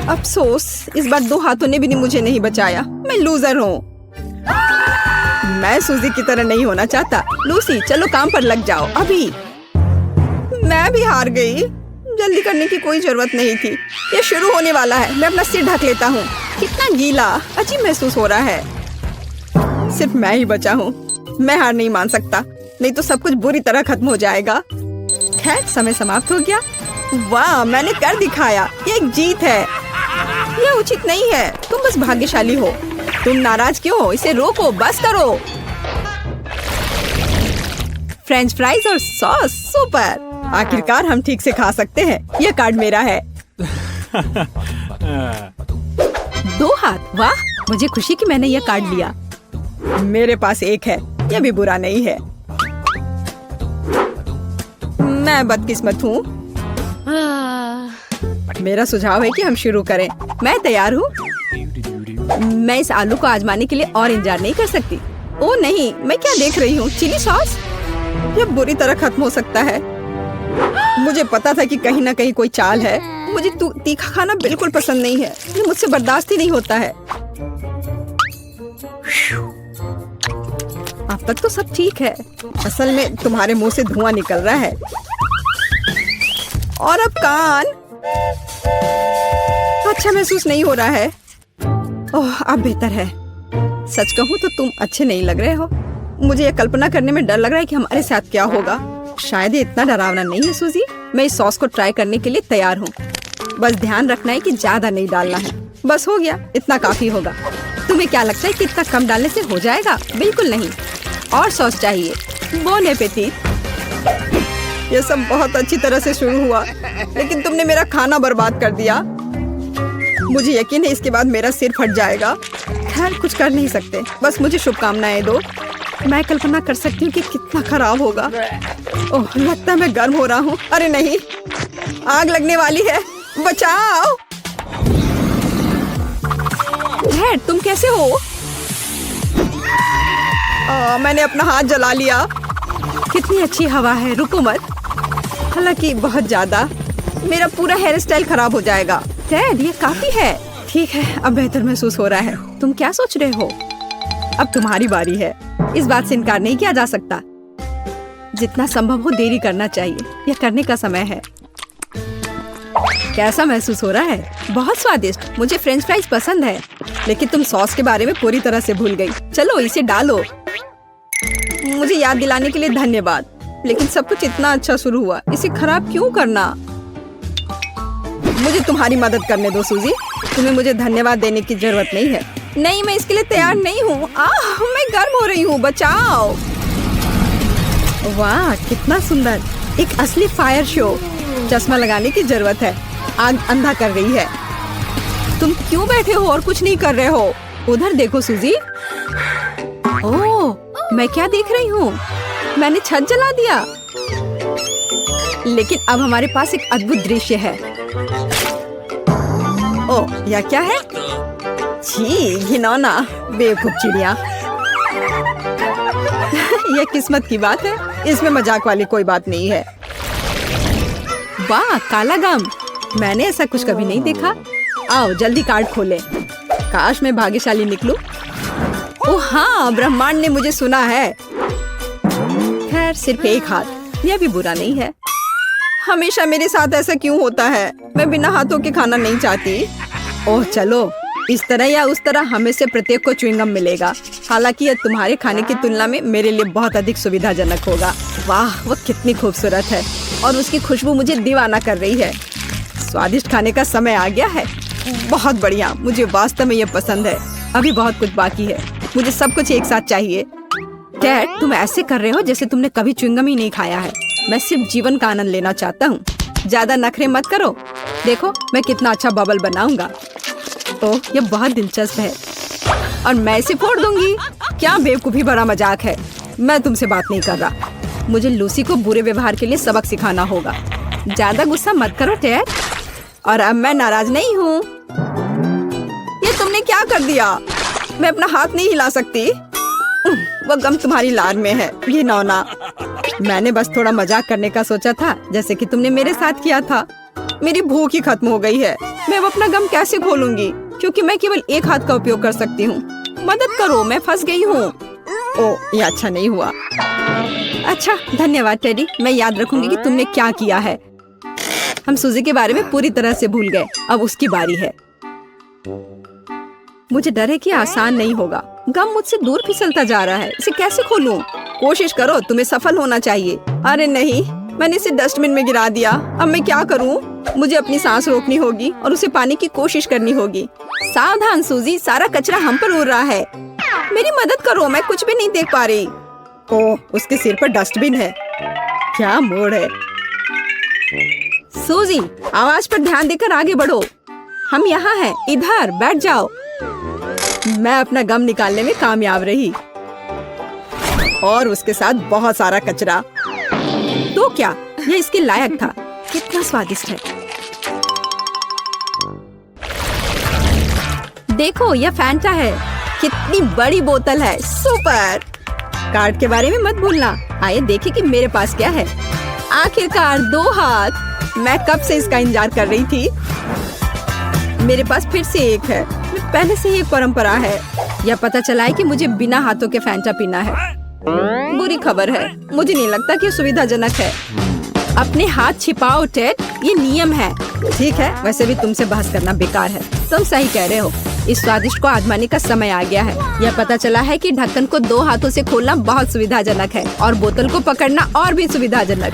अफसोस, इस बार 2 हाथों ने भी मुझे नहीं बचाया। मैं लूजर हूँ। मैं सूजी की तरह नहीं होना चाहता। लूसी, चलो काम पर लग जाओ अभी। मैं भी हार गई। जल्दी करने की कोई जरूरत नहीं थी। ये शुरू होने वाला है। मैं अपना सिर ढक लेता हूँ। कितना गीला, अजीब महसूस हो रहा है। सिर्फ मैं ही बचा हूँ। मैं हार नहीं मान सकता, नहीं तो सब कुछ बुरी तरह खत्म हो जाएगा। खैर, समय समाप्त हो गया। वाह, मैंने कर दिखाया। ये एक जीत है। ये उचित नहीं है। तुम बस भाग्यशाली हो। तुम नाराज क्यों हो? इसे रोको, बस करो। फ्रेंच फ्राइज और सॉस, सुपर। आखिरकार हम ठीक से खा सकते हैं। यह कार्ड मेरा है। 2 हाथ, वाह। मुझे खुशी कि मैंने यह कार्ड लिया। मेरे पास एक है। यह भी बुरा नहीं है। मैं बदकिस्मत हूँ। मेरा सुझाव है कि हम शुरू करें। मैं तैयार हूँ। मैं इस आलू को आजमाने के लिए और इंतजार नहीं कर सकती। ओ नहीं, मैं क्या देख रही हूँ? Chilli sauce? यह बुरी तरह खत्म हो सकता है। मुझे पता था कि कहीं ना कहीं कोई चाल है। मुझे तीखा खाना बिल्कुल पसंद नहीं है। ये मुझसे बर्दाश्त ही नहीं होता है। अब तक तो सब ठीक है। असल में तुम्हारे मुंह से धुआं निकल रहा है। और अब कान। अच्छा महसूस नहीं हो रहा है। ओह, अब बेहतर है। सच कहूँ तो तुम अच्छे नहीं लग रहे हो। मुझे यह कल्पना करने में डर लग रहा है कि हमारे साथ क्या होगा। शायद ये इतना डरावना नहीं है सूजी। मैं इस सॉस को ट्राई करने के लिए तैयार हूँ। बस ध्यान रखना है कि ज्यादा नहीं डालना है। बस हो गया, इतना काफी होगा। तुम्हें क्या लगता है कि इतना कम डालने से हो जाएगा? बिल्कुल नहीं, और सॉस चाहिए। Bone appétit. यह सब बहुत अच्छी तरह से शुरू हुआ, लेकिन तुमने मेरा खाना बर्बाद कर दिया। मुझे यकीन है इसके बाद मेरा सिर फट जाएगा। खैर, कुछ कर नहीं सकते। बस मुझे शुभकामनाएं दो। मैं कल्पना कर सकती हूँ कि कितना खराब होगा। ओह, लगता है मैं गर्म हो रहा हूँ। अरे नहीं, आग लगने वाली है। बचाओ। डैड, तुम कैसे हो? मैंने अपना हाथ जला लिया। कितनी अच्छी हवा है, रुको मत। हालांकि बहुत ज्यादा। मेरा पूरा हेयर स्टाइल खराब हो जाएगा। डैड, ये काफी है। ठीक है, अब बेहतर महसूस हो रहा है। तुम क्या सोच रहे हो? अब तुम्हारी बारी है। इस बात से इनकार नहीं किया जा सकता। जितना संभव हो देरी करना चाहिए। यह करने का समय है। कैसा महसूस हो रहा है? बहुत स्वादिष्ट। मुझे फ्रेंच फ्राइज पसंद है, लेकिन तुम सॉस के बारे में पूरी तरह से भूल गई। चलो इसे डालो। मुझे याद दिलाने के लिए धन्यवाद, लेकिन सब कुछ इतना अच्छा शुरू हुआ। इसे खराब क्यों करना? मुझे तुम्हारी मदद करने दो सूजी। तुम्हें मुझे धन्यवाद देने की जरूरत नहीं है। नहीं, मैं इसके लिए तैयार नहीं हूँ। मैं गर्म हो रही हूँ। बचाओ। वाह, कितना सुंदर। एक असली फायर शो। चश्मा लगाने की जरूरत है। आग अंधा कर रही है। तुम क्यों बैठे हो और कुछ नहीं कर रहे हो? उधर देखो सूजी। ओह, मैं क्या देख रही हूँ? मैंने छत जला दिया। लेकिन अब हमारे पास एक अद्भुत दृश्य है। ओह, यह क्या है? छी, घिनौना, बेवकूफ चिड़िया। यह किस्मत की बात है। इसमें मजाक वाली कोई बात नहीं है। वाह, काला गम। मैंने ऐसा कुछ कभी नहीं देखा। आओ जल्दी कार्ड खोलें। काश मैं भाग्यशाली निकलूं। ओह हाँ, ब्रह्मांड ने मुझे सुना है। खैर, सिर्फ एक हाथ। यह भी बुरा नहीं है। हमेशा मेरे साथ ऐसा क्यों होता है? मैं बिना हाथों के खाना नहीं चाहती। ओह चलो, इस तरह या उस तरह हमें से प्रत्येक को च्युइंगम मिलेगा। हालांकि यह तुम्हारे खाने की तुलना में मेरे लिए बहुत अधिक सुविधाजनक होगा। वाह, वह कितनी खूबसूरत है और उसकी खुशबू मुझे दीवाना कर रही है। स्वादिष्ट खाने का समय आ गया है। बहुत बढ़िया, मुझे वास्तव में यह पसंद है। अभी बहुत कुछ बाकी है। मुझे सब कुछ एक साथ चाहिए। डैड, तुम ऐसे कर रहे हो जैसे तुमने कभी च्युइंगम ही नहीं खाया है। मैं सिर्फ जीवन का आनंद लेना चाहता हूँ। ज्यादा नखरे मत करो। देखो मैं कितना अच्छा बबल बनाऊंगा। ओह, यह बहुत दिलचस्प है और मैं इसे फोड़ दूंगी। क्या बेवकूफी भरा मजाक है। मैं तुमसे बात नहीं कर रहा। मुझे लूसी को बुरे व्यवहार के लिए सबक सिखाना होगा। ज्यादा गुस्सा मत करो डैड। और अब मैं नाराज नहीं हूँ। ये तुमने क्या कर दिया? मैं अपना हाथ नहीं हिला सकती। वह गम तुम्हारी लार में है, घिनौना। मैंने बस थोड़ा मजाक करने का सोचा था, जैसे कि तुमने मेरे साथ किया था। मेरी भूख ही खत्म हो गई है। मैं अपना गम कैसे खोलूंगी, क्योंकि मैं केवल एक हाथ का उपयोग कर सकती हूँ। मदद करो, मैं फंस गई हूँ। ओह, ये अच्छा नहीं हुआ। अच्छा, धन्यवाद टेडी। मैं याद रखूंगी कि तुमने क्या किया है। हम सूजी के बारे में पूरी तरह से भूल गए। अब उसकी बारी है। मुझे डर है कि आसान नहीं होगा। गम मुझसे दूर फिसलता जा रहा है। इसे कैसे खोलूं? कोशिश करो, तुम्हें सफल होना चाहिए। अरे नहीं, मैंने इसे डस्टबिन में गिरा दिया। अब मैं क्या करूं? मुझे अपनी सांस रोकनी होगी और उसे पाने की कोशिश करनी होगी। सावधान सूजी, सारा कचरा हम पर उड़ रहा है। मेरी मदद करो, मैं कुछ भी नहीं देख पा रही। ओह, उसके सिर पर डस्टबिन है। क्या मोड़ है। सूजी, आवाज पर ध्यान देकर आगे बढ़ो। हम यहाँ हैं, इधर बैठ जाओ। मैं अपना गम निकालने में कामयाब रही और उसके साथ बहुत सारा कचरा। तो क्या यह इसके लायक था? कितना स्वादिष्ट है। देखो, यह फैंटा है। कितनी बड़ी बोतल है। सुपर। कार्ड के बारे में मत भूलना। आइए देखें कि मेरे पास क्या है। आखिरकार 2 हाथ। मैं कब से इसका इंतजार कर रही थी। मेरे पास फिर से एक है। पहले से ही एक परंपरा है। यह पता चला है कि मुझे बिना हाथों के फैंटा पीना है। बुरी खबर है। मुझे नहीं लगता कि सुविधाजनक है। अपने हाथ छिपाओ टेड, ये नियम है। ठीक है, वैसे भी तुमसे बहस करना बेकार है। तुम सही कह रहे हो। इस स्वादिष्ट को आजमाने का समय आ गया है। यह पता चला है कि ढक्कन को 2 हाथों से खोलना बहुत सुविधाजनक है और बोतल को पकड़ना और भी सुविधाजनक।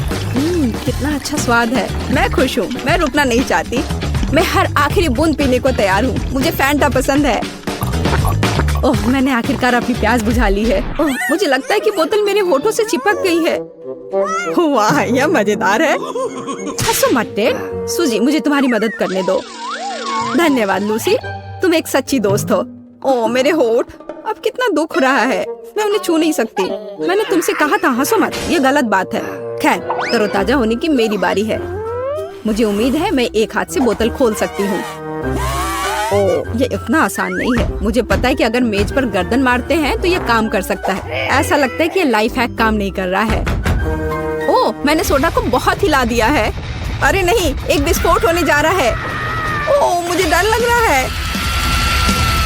कितना अच्छा स्वाद है। मैं खुश हूँ। मैं रुकना नहीं चाहती। मैं हर आखिरी बूंद पीने को तैयार हूँ। मुझे फैंटा पसंद है। ओह, मैंने आखिरकार अपनी प्यास बुझा ली है। ओह, मुझे लगता है कि बोतल मेरे होठों से चिपक गई है। वाह, यह मजेदार है। हंसो मत टेड। सूजी, मुझे तुम्हारी मदद करने दो। धन्यवाद लूसी, तुम एक सच्ची दोस्त हो। ओह, मेरे होठ। अब कितना दुख रहा है। मैं उन्हें छू नहीं सकती। मैंने तुमसे कहा था हंसो मत। ये गलत बात है। खैर, तरोताजा होने की मेरी बारी है। मुझे उम्मीद है मैं एक हाथ से बोतल खोल सकती हूँ। ओह, ये इतना आसान नहीं है। मुझे पता है कि अगर मेज पर गर्दन मारते हैं तो ये काम कर सकता है। ऐसा लगता है कि ये लाइफ हैक काम नहीं कर रहा है। ओह, मैंने सोडा को बहुत हिला दिया है। अरे नहीं, एक विस्फोट होने जा रहा है। ओह, मुझे डर लग रहा है।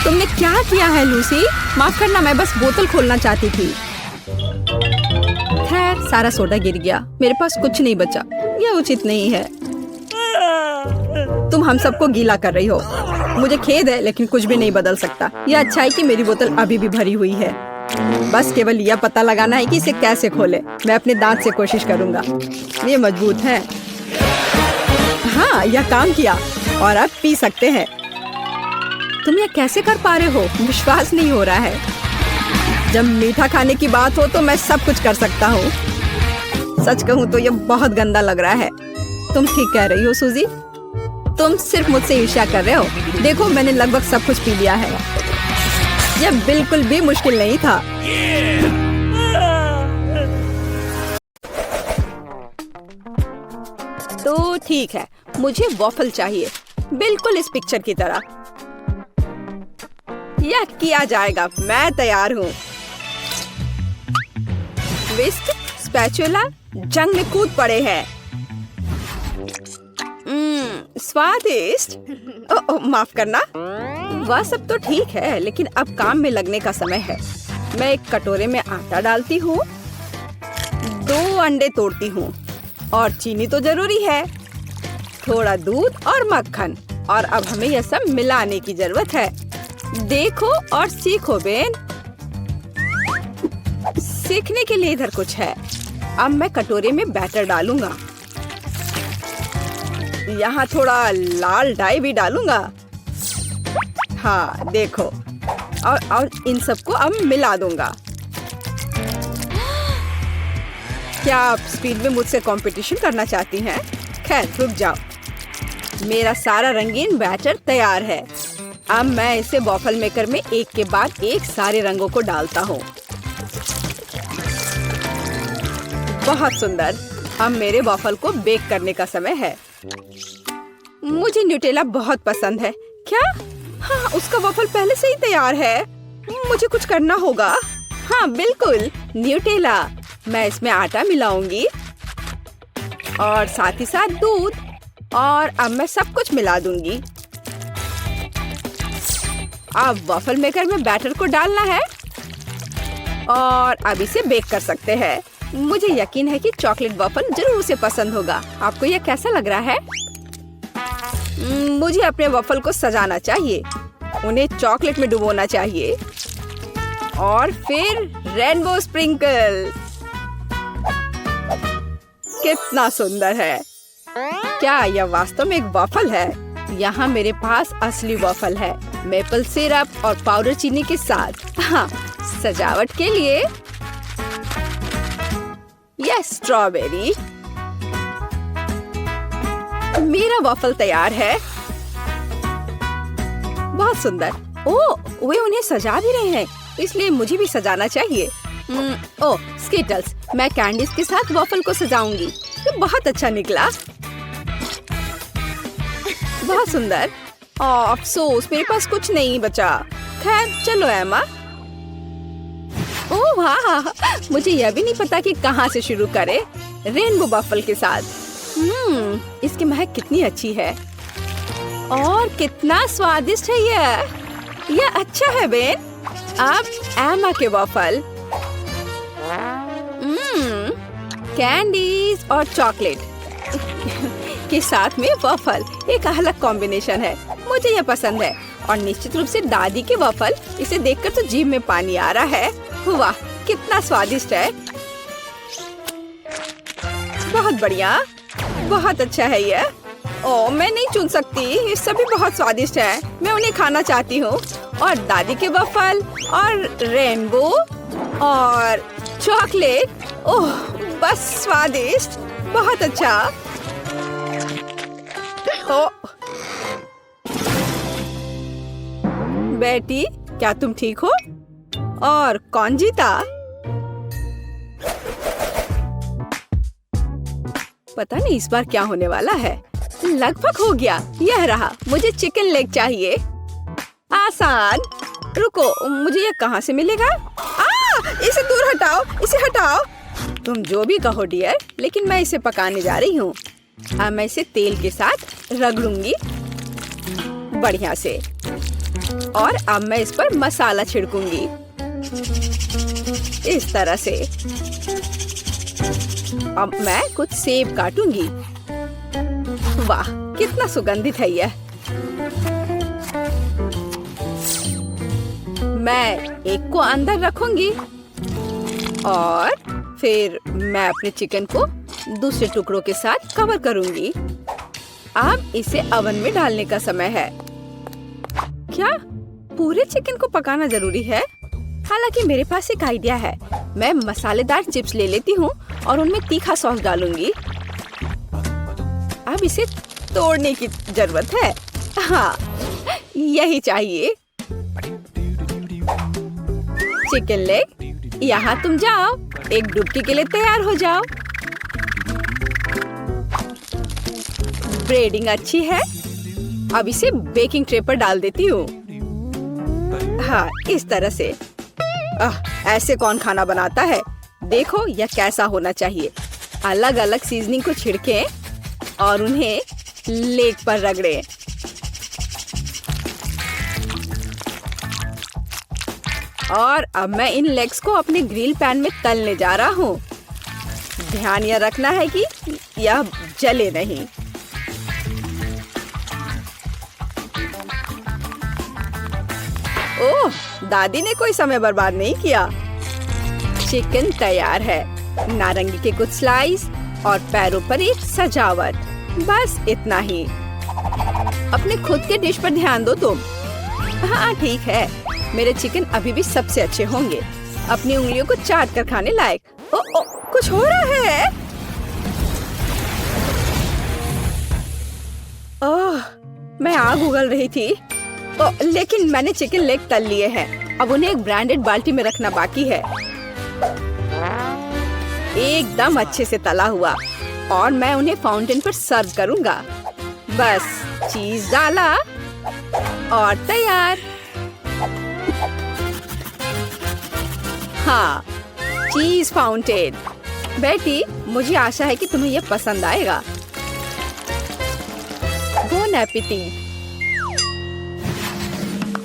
तुमने क्या किया है लूसी? माफ करना, मैं बस बोतल खोलना चाहती थी। खैर, सारा सोडा गिर गया। मेरे पास कुछ नहीं बचा। यह उचित नहीं है। तुम हम सबको गीला कर रही हो। मुझे खेद है, लेकिन कुछ भी नहीं बदल सकता। यह अच्छा है कि मेरी बोतल अभी भी भरी हुई है। बस केवल यह पता लगाना है कि इसे कैसे खोले। मैं अपने दांत से कोशिश करूंगा। ये मजबूत है। हाँ, यह काम किया और अब पी सकते हैं। तुम यह कैसे कर पा रहे हो? विश्वास नहीं हो रहा है। जब मीठा खाने की बात हो तो मैं सब कुछ कर सकता हूँ। सच कहूँ तो यह बहुत गंदा लग रहा है। तुम ठीक कह रही हो सूजी। तुम सिर्फ मुझसे ईर्ष्या कर रहे हो। देखो, मैंने लगभग सब कुछ पी लिया है। यह बिल्कुल भी मुश्किल नहीं था। तो ठीक है, मुझे वॉफल चाहिए, बिल्कुल इस पिक्चर की तरह। यह किया जाएगा। मैं तैयार हूँ। विस्क, स्पैचुला जंग में कूद पड़े हैं। स्वादिष्ट। माफ करना। वह सब तो ठीक है, लेकिन अब काम में लगने का समय है। मैं एक कटोरे में आटा डालती हूँ, 2 अंडे तोड़ती हूँ और चीनी तो जरूरी है, थोड़ा दूध और मक्खन। और अब हमें यह सब मिलाने की जरूरत है। देखो और सीखो बेन। सीखने के लिए इधर कुछ है। अब मैं कटोरे में बैटर डालूंगा। यहाँ थोड़ा लाल डाई भी डालूंगा। हाँ, देखो। और इन सबको अब मिला दूंगा। क्या आप स्पीड में मुझसे कंपटीशन करना चाहती हैं? खैर, रुक जाओ। मेरा सारा रंगीन बैटर तैयार है। अब मैं इसे वॉफल मेकर में एक के बाद एक सारे रंगों को डालता हूँ। बहुत सुंदर। अब मेरे वॉफल को बेक करने का समय है। मुझे न्यूटेला बहुत पसंद है। क्या? हाँ, उसका वॉफल पहले से ही तैयार है। मुझे कुछ करना होगा। हाँ, बिल्कुल, न्यूटेला। मैं इसमें आटा मिलाऊंगी और साथ ही साथ दूध। और अब मैं सब कुछ मिला दूंगी। अब वॉफल मेकर में बैटर को डालना है और अब इसे बेक कर सकते हैं। मुझे यकीन है कि चॉकलेट वॉफल जरूर उसे पसंद होगा। आपको यह कैसा लग रहा है? मुझे अपने वॉफल को सजाना चाहिए, उन्हें चॉकलेट में डुबोना चाहिए और फिर रेनबो स्प्रिंकल। कितना सुंदर है। क्या यह वास्तव में एक वॉफल है? यहाँ मेरे पास असली वॉफल है, मेपल सिरप और पाउडर चीनी के साथ। हाँ, सजावट के लिए यह स्ट्रॉबेरी। मेरा वॉफल तैयार है। बहुत सुंदर। ओह, वे उन्हें सजा भी रहे हैं, इसलिए मुझे भी सजाना चाहिए। ओह, स्किटल्स। मैं कैंडीज के साथ वॉफल को सजाऊंगी। ये बहुत अच्छा निकला। बहुत सुंदर। अफसोस मेरे पास कुछ नहीं बचा। खैर चलो एमा। ओह वाह, मुझे यह भी नहीं पता कि कहाँ से शुरू करें। रेनबो वॉफल के साथ। इसकी महक कितनी अच्छी है और कितना स्वादिष्ट है यह अच्छा है बेन। अब एमा के वॉफल। कैंडीज और चॉकलेट के साथ में वॉफल एक अलग कॉम्बिनेशन है। मुझे यह पसंद है और निश्चित रूप से दादी के वॉफल। इसे देखकर तो जीभ में पानी आ रहा है। वाह, कितना स्वादिष्ट है। बहुत बढ़िया, बहुत अच्छा है यह। ओह, मैं नहीं चुन सकती, ये सभी बहुत स्वादिष्ट है। मैं उन्हें खाना चाहती हूँ। और दादी के वॉफल और रेनबो और चॉकलेट। ओह, बस स्वादिष्ट, बहुत अच्छा। ओह बेटी, क्या तुम ठीक हो? और कौन जीता? पता नहीं इस बार क्या होने वाला है। लगभग हो गया। यह रहा। मुझे चिकन लेग चाहिए। आसान। रुको, मुझे यह कहाँ से मिलेगा? इसे दूर हटाओ, इसे हटाओ। तुम जो भी कहो डियर, लेकिन मैं इसे पकाने जा रही हूँ। अब मैं इसे तेल के साथ रगड़ूंगी बढ़िया से। और अब मैं इस पर मसाला छिड़कूंगी इस तरह से। अब मैं कुछ सेब काटूंगी। वाह, कितना सुगंधित है यह। मैं एक को अंदर रखूंगी और फिर मैं अपने चिकन को दूसरे टुकड़ों के साथ कवर करूंगी। अब इसे ओवन में डालने का समय है। क्या पूरे चिकन को पकाना जरूरी है? हालांकि मेरे पास एक आइडिया है। मैं मसालेदार चिप्स ले लेती हूँ और उनमें तीखा सॉस डालूंगी। अब इसे तोड़ने की जरूरत है। हाँ, यही चाहिए। चिकन लेग, यहाँ तुम जाओ, एक डुबकी के लिए तैयार हो जाओ। ब्रेडिंग अच्छी है। अब इसे बेकिंग ट्रे पर डाल देती हूँ। हाँ, इस तरह से। ऐसे कौन खाना बनाता है? देखो यह कैसा होना चाहिए। अलग अलग सीजनिंग को छिड़कें और उन्हें लेग पर रगड़ें। और अब मैं इन लेग्स को अपने ग्रिल पैन में तलने जा रहा हूँ। ध्यान यह रखना है कि यह जले नहीं। ओह, दादी ने कोई समय बर्बाद नहीं किया। चिकन तैयार है। नारंगी के कुछ स्लाइस और पैरों पर एक सजावट। बस इतना ही। अपने खुद के डिश पर ध्यान दो तुम। हाँ ठीक है, मेरे चिकन अभी भी सबसे अच्छे होंगे। अपनी उंगलियों को चाट कर खाने लायक। ओ, कुछ हो रहा है। ओह, मैं आग उगल रही थी। लेकिन मैंने चिकन लेग तल लिए हैं। अब उन्हें एक ब्रांडेड बाल्टी में रखना बाकी है। एकदम अच्छे से तला हुआ। और मैं उन्हें फाउंटेन पर सर्व करूंगा। बस चीज डाला और तैयार। हाँ, चीज फाउंटेन। बेटी, मुझे आशा है कि तुम्हें यह पसंद आएगा। Bone appétit.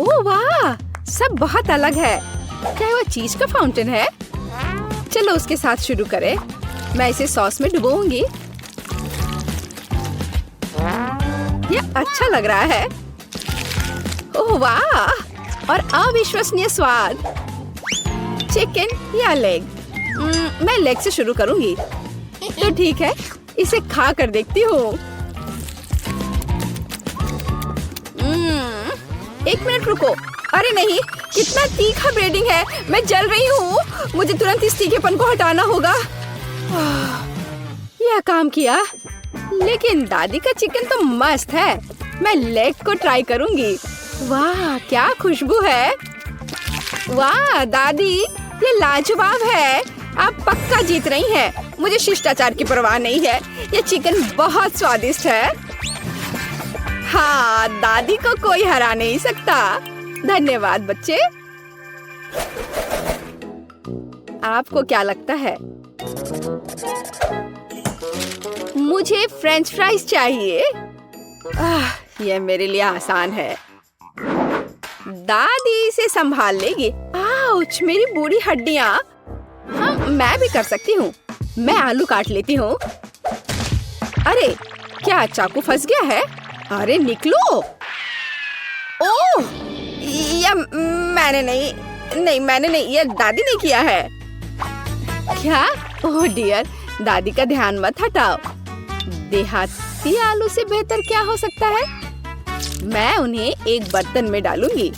ओह वाह, सब बहुत अलग है। क्या वो चीज का फाउंटेन है? चलो उसके साथ शुरू करें। मैं इसे सॉस में डुबोऊंगी। यह अच्छा लग रहा है। ओह वाह, और अविश्वसनीय स्वाद। चिकन या लेग? मैं लेग से शुरू करूंगी। तो ठीक है, इसे खा कर देखती हूँ। एक मिनट रुको। अरे नहीं, कितना तीखा ब्रेडिंग है, मैं जल रही हूँ। मुझे तुरंत इस तीखेपन को हटाना होगा। यह काम किया, लेकिन दादी का चिकन तो मस्त है। मैं लेग को ट्राई करूंगी। वाह, क्या खुशबू है। वाह दादी, ये लाजवाब है। आप पक्का जीत रही हैं। मुझे शिष्टाचार की परवाह नहीं है। ये चिकन बहुत स्वादिष्ट है। हाँ, दादी को कोई हरा नहीं सकता। धन्यवाद बच्चे। आपको क्या लगता है? मुझे फ्रेंच फ्राइज चाहिए। यह मेरे लिए आसान है। दादी इसे संभाल लेगी। आउच, मेरी बूढ़ी हड्डियां। हाँ, मैं भी कर सकती हूँ। मैं आलू काट लेती हूँ। अरे, क्या चाकू फंस गया है? अरे निकलो। ओह, यह मैंने नहीं, यह दादी ने किया है। क्या? ओह डियर, दादी का ध्यान मत हटाओ। देहाती आलू से बेहतर क्या हो सकता है? मैं उन्हें एक बर्तन में डालूंगी।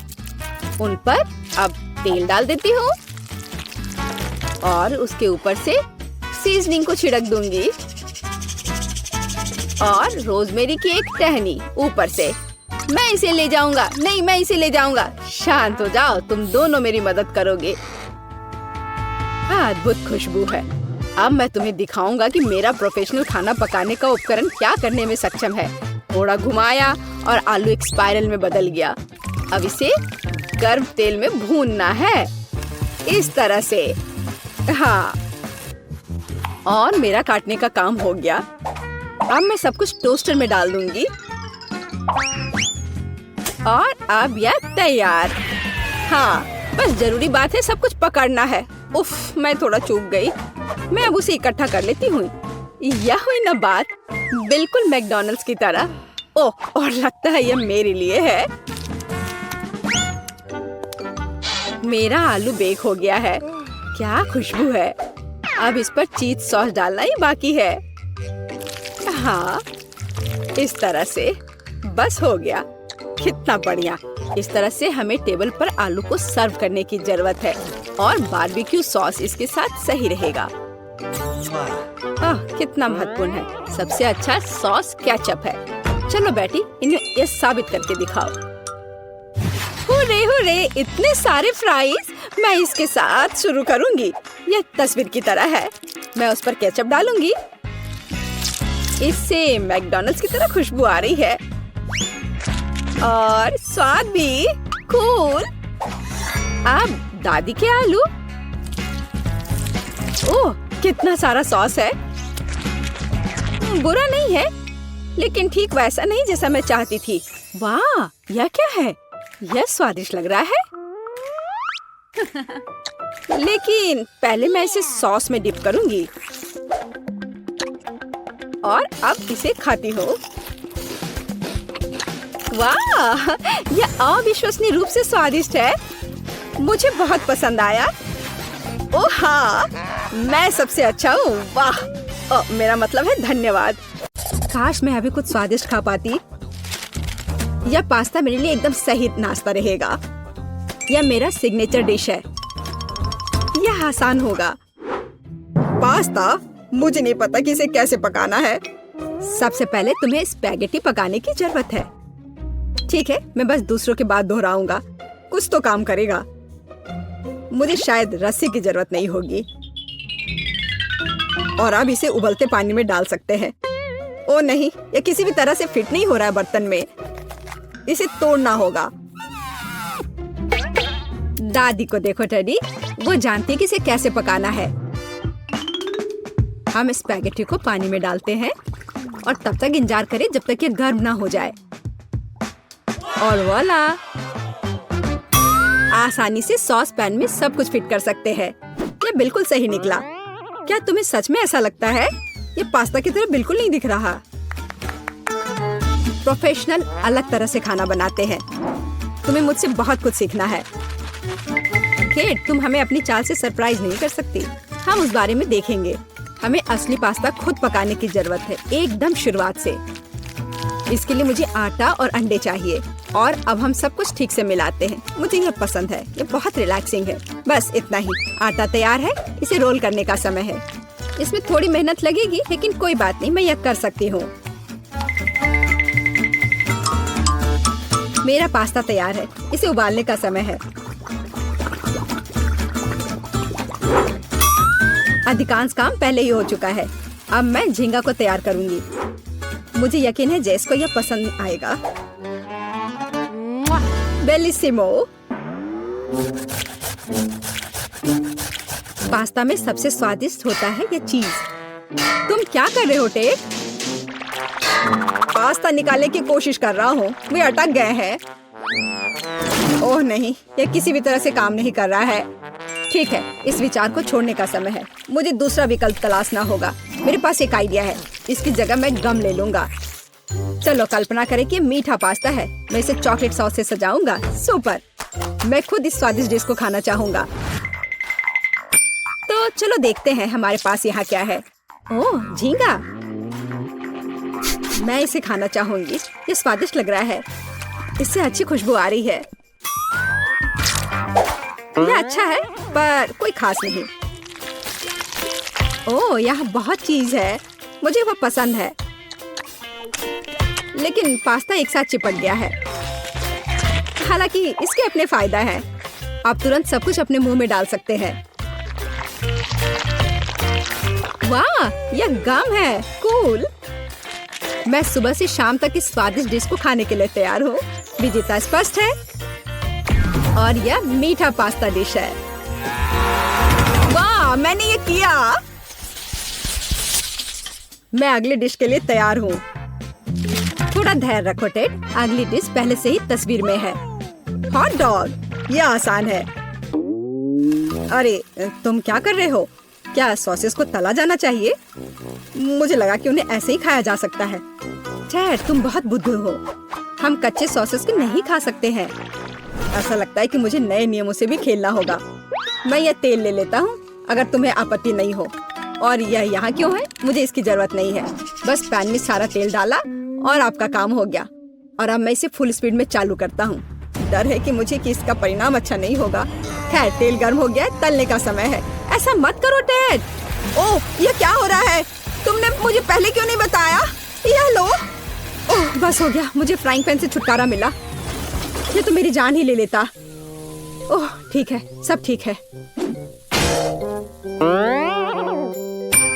उन पर अब तेल डाल देती हूँ और उसके ऊपर से सीजनिंग को छिड़क दूंगी और रोजमेरी की एक टहनी ऊपर से। मैं इसे ले जाऊंगा। नहीं, मैं इसे ले जाऊंगा। शांत हो जाओ, तुम दोनों मेरी मदद करोगे। अद्भुत खुशबू है। अब मैं तुम्हें दिखाऊंगा कि मेरा प्रोफेशनल खाना पकाने का उपकरण क्या करने में सक्षम है। थोड़ा घुमाया और आलू एक स्पाइरल में बदल गया। अब इसे गर्म तेल में भूनना है, इस तरह से। हाँ, और मेरा काटने का काम हो गया। अब मैं सब कुछ टोस्टर में डाल दूंगी और अब यह तैयार। हाँ, बस जरूरी बात है सब कुछ पकड़ना है। उफ, मैं थोड़ा चूक गई। मैं अब उसे इकट्ठा कर लेती हूँ। यह हुई ना बात, बिल्कुल मैकडॉनल्ड्स की तरह। ओह, और लगता है यह मेरे लिए है। मेरा आलू बेक हो गया है। क्या खुशबू है। अब इस पर चीज सॉस डालना ही बाकी है। हाँ, इस तरह से बस हो गया। कितना बढ़िया। इस तरह से हमें टेबल पर आलू को सर्व करने की जरूरत है और बारबेक्यू सॉस इसके साथ सही रहेगा। कितना महत्वपूर्ण है। सबसे अच्छा सॉस केचप है। चलो बेटी, इन्हें ये साबित करके दिखाओ। हुर्रे हुर्रे, इतने सारे फ्राइज। मैं इसके साथ शुरू करूंगी। यह तस्वीर की तरह है। मैं उस पर केचप डालूंगी। इससे मैकडॉनल्ड्स की तरह खुशबू आ रही है और स्वाद भी कूल। अब दादी के आलू। ओह, कितना सारा सॉस है। बुरा नहीं है, लेकिन ठीक वैसा नहीं जैसा मैं चाहती थी। वाह, यह क्या है? यह स्वादिष्ट लग रहा है। लेकिन पहले मैं इसे सॉस में डिप करूंगी और अब इसे खाती हूँ। वाह, यह अविश्वसनीय रूप से स्वादिष्ट है। मुझे बहुत पसंद आया। ओह हाँ, मैं सबसे अच्छा हूँ। वाह, मेरा मतलब है धन्यवाद। काश मैं अभी कुछ स्वादिष्ट खा पाती। यह पास्ता मेरे लिए एकदम सही नाश्ता रहेगा। यह मेरा सिग्नेचर डिश है। यह आसान होगा। पास्ता? मुझे नहीं पता कि इसे कैसे पकाना है। सबसे पहले तुम्हें स्पैगेटी पकाने की जरूरत है। ठीक है, मैं बस दूसरों के बाद दोहराऊंगा। कुछ तो काम करेगा। मुझे शायद रस्सी की जरूरत नहीं होगी। और अब इसे उबलते पानी में डाल सकते हैं। ओ नहीं, यह किसी भी तरह से फिट नहीं हो रहा है बर्तन में। इसे तोड़ना होगा। दादी को देखो टेडी, वो जानती है कि इसे कैसे पकाना है। हम स्पैगेटी को पानी में डालते हैं और तब तक इंतजार करें जब तक ये गर्म ना हो जाए। और वाला, आसानी से सॉस पैन में सब कुछ फिट कर सकते हैं। ये बिल्कुल सही निकला। क्या तुम्हें सच में ऐसा लगता है? ये पास्ता की तरह बिल्कुल नहीं दिख रहा। प्रोफेशनल अलग तरह से खाना बनाते हैं। तुम्हें मुझसे बहुत कुछ सीखना है। केट, तुम हमें अपनी चाल से सरप्राइज नहीं कर सकती। हम उस बारे में देखेंगे। हमें असली पास्ता खुद पकाने की जरूरत है, एकदम शुरुआत से। इसके लिए मुझे आटा और अंडे चाहिए और अब हम सब कुछ ठीक से मिलाते हैं। मुझे ये पसंद है, ये बहुत रिलैक्सिंग है। बस इतना ही। आटा तैयार है, इसे रोल करने का समय है। इसमें थोड़ी मेहनत लगेगी लेकिन कोई बात नहीं, मैं यह कर सकती हूँ। मेरा पास्ता तैयार है, इसे उबालने का समय है। अधिकांश काम पहले ही हो चुका है। अब मैं झींगा को तैयार करूंगी। मुझे यकीन है जेस को यह पसंद आएगा। बेलिसिमो। पास्ता में सबसे स्वादिष्ट होता है यह चीज। तुम क्या कर रहे हो टेक? पास्ता निकालने की कोशिश कर रहा हूँ, वे अटक गए हैं। ओह नहीं, यह किसी भी तरह से काम नहीं कर रहा है। ठीक है, इस विचार को छोड़ने का समय है। मुझे दूसरा विकल्प तलाशना होगा। मेरे पास एक आइडिया है, इसकी जगह मैं गम ले लूंगा। चलो कल्पना करें कि मीठा पास्ता है, मैं इसे चॉकलेट सॉस से सजाऊंगा। सुपर! मैं खुद इस स्वादिष्ट डिश को खाना चाहूंगा। तो चलो देखते हैं हमारे पास यहाँ क्या है। ओह, झींगा। मैं इसे खाना चाहूंगी, ये स्वादिष्ट लग रहा है। इससे अच्छी खुशबू आ रही है। यह अच्छा है पर कोई खास नहीं। ओह, यहाँ बहुत चीज है, मुझे वो पसंद है। लेकिन पास्ता एक साथ चिपक गया है। हालांकि इसके अपने फायदा हैं। आप तुरंत सब कुछ अपने मुंह में डाल सकते हैं। वाह, यह गम है। कूल। मैं सुबह से शाम तक इस स्वादिष्ट डिश को खाने के लिए तैयार हूँ। विजेता स्पष्ट है और यह मीठा पास्ता डिश है। वाह, मैंने ये किया। मैं अगली डिश के लिए तैयार हूँ। थोड़ा धैर्य रखो टेड, अगली डिश पहले से ही तस्वीर में है। Hot dog. यह आसान है। अरे तुम क्या कर रहे हो? क्या सॉसेस को तला जाना चाहिए? मुझे लगा कि उन्हें ऐसे ही खाया जा सकता है। टेड, तुम बहुत बुद्धू हो। हम कच्चे सॉसेस को नहीं खा सकते हैं। ऐसा लगता है कि मुझे नए नियमों से भी खेलना होगा। मैं यह तेल ले लेता हूँ, अगर तुम्हें आपत्ति नहीं हो। और यह यहाँ क्यों है? मुझे इसकी जरूरत नहीं है। बस पैन में सारा तेल डाला और आपका काम हो गया। और अब मैं इसे फुल स्पीड में चालू करता हूँ। डर है कि इसका परिणाम अच्छा नहीं होगा। खैर, तेल गर्म हो गया है, तलने का समय है। ऐसा मत करो टेड। ओह, यह क्या हो रहा है? तुमने मुझे पहले क्यों नहीं बताया? यह लो। ओह, बस हो गया, मुझे फ्राइंग पैन से छुटकारा मिला। ये तो मेरी जान ही ले लेता। ओह, ठीक है, सब ठीक है।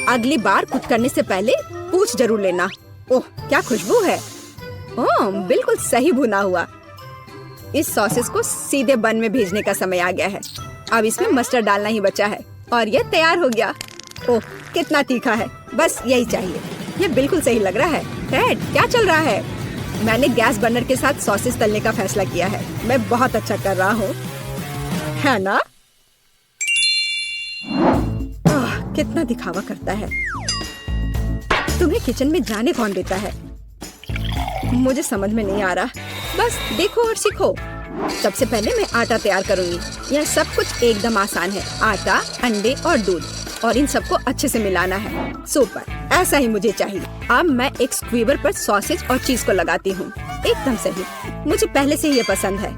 अगली बार कुछ करने से पहले पूछ जरूर लेना। ओह, क्या खुशबू है। ओह, बिल्कुल सही भुना हुआ। इस सॉसेस को सीधे बन में भेजने का समय आ गया है। अब इसमें मस्टर्ड डालना ही बचा है और यह तैयार हो गया। ओह, कितना तीखा है। बस यही चाहिए। यह बिल्कुल सही लग रहा है। टेड, क्या चल रहा है? मैंने गैस बर्नर के साथ सॉसेस तलने का फैसला किया है। मैं बहुत अच्छा कर रहा हूँ, है ना? कितना दिखावा करता है। तुम्हें किचन में जाने कौन देता है? मुझे समझ में नहीं आ रहा। बस देखो और सीखो। सबसे पहले मैं आटा तैयार करूंगी। यह सब कुछ एकदम आसान है। आटा, अंडे और दूध, और इन सबको अच्छे से मिलाना है। सुपर, ऐसा ही मुझे चाहिए। अब मैं एक स्क्वीवर पर सॉसेज और चीज को लगाती हूँ। एकदम सही, मुझे पहले से ही ये पसंद है।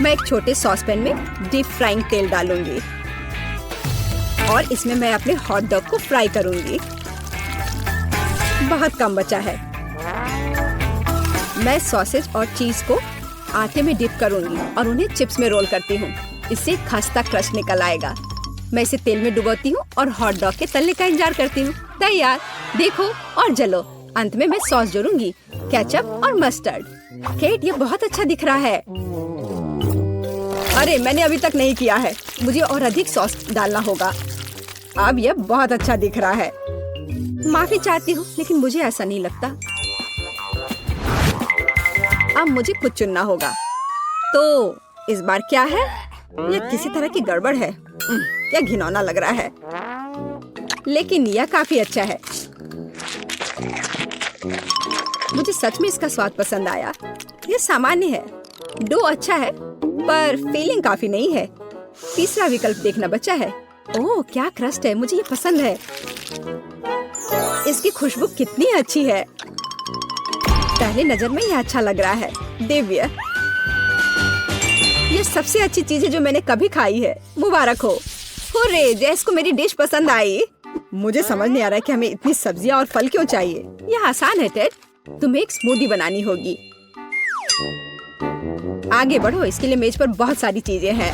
मैं एक छोटे सॉस पैन में डीप फ्राइंग तेल डालूंगी और इसमें मैं अपने हॉट डॉग को फ्राई करूंगी। बहुत कम बचा है। मैं सॉसेज और चीज को आटे में डिप करूंगी और उन्हें चिप्स में रोल करती हूँ। इससे खस्ता क्रश निकल आएगा। मैं इसे तेल में डुबोती हूँ और हॉट डॉग के तलने का इंतजार करती हूँ। तैयार, देखो और जलो। अंत में मैं सॉस जोड़ूंगी, केचप और मस्टर्ड। केट, ये बहुत अच्छा दिख रहा है। अरे, मैंने अभी तक नहीं किया है। मुझे और अधिक सॉस डालना होगा। अब यह बहुत अच्छा दिख रहा है। माफी चाहती हूँ, लेकिन मुझे ऐसा नहीं लगता। अब मुझे कुछ चुनना होगा। तो इस बार क्या है? यह किसी तरह की गड़बड़ है। यह घिनौना लग रहा है, लेकिन यह काफी अच्छा है। मुझे सच में इसका स्वाद पसंद आया। यह सामान्य है। डो अच्छा है, पर फीलिंग काफी नहीं है। तीसरा विकल्प देखना बचा है। ओह क्या क्रस्ट है, मुझे ये पसंद है। इसकी खुशबू कितनी अच्छी है। पहली नजर में ये अच्छा लग रहा है। दिव्य, ये सबसे अच्छी चीज है जो मैंने कभी खाई है। मुबारक हो। हुर्रे, जैस को मेरी डिश पसंद आई। मुझे समझ नहीं आ रहा है कि हमें इतनी सब्जियां और फल क्यों चाहिए। यह आसान है टेड, तुम्हें एक स्मूदी बनानी होगी। आगे बढ़ो, इसके लिए मेज पर बहुत सारी चीजें हैं।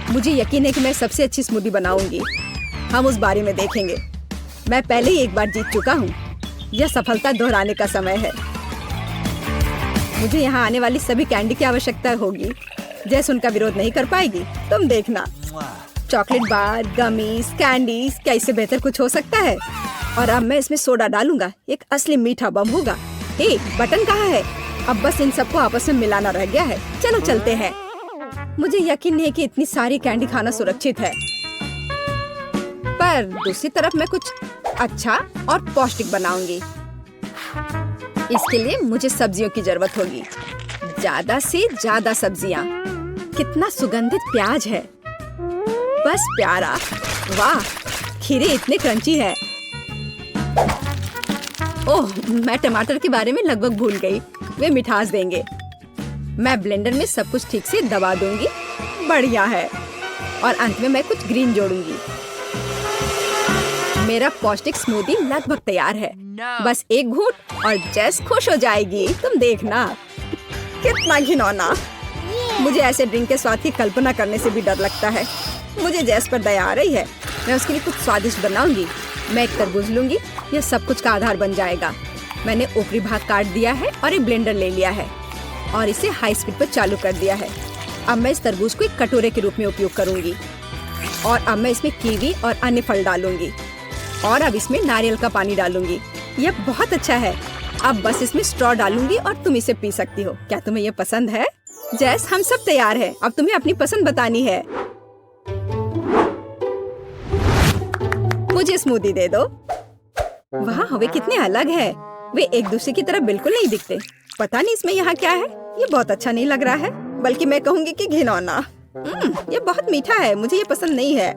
मुझे यकीन है कि मैं सबसे अच्छी स्मूदी बनाऊंगी। हम उस बारे में देखेंगे। मैं पहले ही एक बार जीत चुका हूँ। यह सफलता दोहराने का समय है। मुझे यहाँ आने वाली सभी कैंडी की आवश्यकता होगी। जैसे उनका विरोध नहीं कर पाएगी, तुम देखना। चॉकलेट बार, गमीज, कैंडीज, क्या इससे बेहतर कुछ हो सकता है? और अब मैं इसमें सोडा डालूंगा। एक असली मीठा बम होगा। हे, बटन कहाँ है? अब बस इन सबको आपस में मिलाना रह गया है। चलो चलते हैं। मुझे यकीन नहीं कि इतनी सारी कैंडी खाना सुरक्षित है, पर दूसरी तरफ मैं कुछ अच्छा और पौष्टिक बनाऊंगी। इसके लिए मुझे सब्जियों की जरूरत होगी, ज्यादा से ज्यादा सब्जियां। कितना सुगंधित प्याज है, बस प्यारा। वाह, खीरे इतने क्रंची है। ओह, मैं टमाटर के बारे में लगभग भूल गई। वे मिठास देंगे। मैं ब्लेंडर में सब कुछ ठीक से दबा दूंगी। बढ़िया है। और अंत में मैं कुछ ग्रीन जोड़ूंगी। मेरा पौष्टिक स्मूदी लगभग तैयार है। बस एक घूंट और जेस खुश हो जाएगी। तुम देखना। कितना घिनौना। मुझे ऐसे ड्रिंक के स्वाद की कल्पना करने से भी डर लगता है। मुझे जेस पर दया आ रही है। मैं उसके लिए कुछ स्वादिष्ट बनाऊंगी। मैं एक तरबूज लूंगी। यह सब कुछ का आधार बन जाएगा। मैंने ऊपरी भाग काट दिया है और एक ब्लेंडर ले लिया है और इसे हाई स्पीड पर चालू कर दिया है। अब मैं इस तरबूज को एक कटोरे के रूप में उपयोग करूंगी। और अब मैं इसमें कीवी और अन्य फल डालूंगी। और अब इसमें नारियल का पानी डालूंगी। यह बहुत अच्छा है। अब बस इसमें स्ट्रॉ डालूंगी और तुम इसे पी सकती हो। क्या तुम्हें यह पसंद है? जैस, हम सब तैयार हैं। अब तुम्हें अपनी पसंद बतानी है। मुझे स्मूदी दे दो। वाह, वे कितने अलग है। वे एक दूसरे की तरह बिल्कुल नहीं दिखते। पता नहीं इसमें यहाँ क्या है। ये बहुत अच्छा नहीं लग रहा है, बल्कि मैं कहूँगी कि घिनौना। ये बहुत मीठा है। मुझे ये पसंद नहीं है।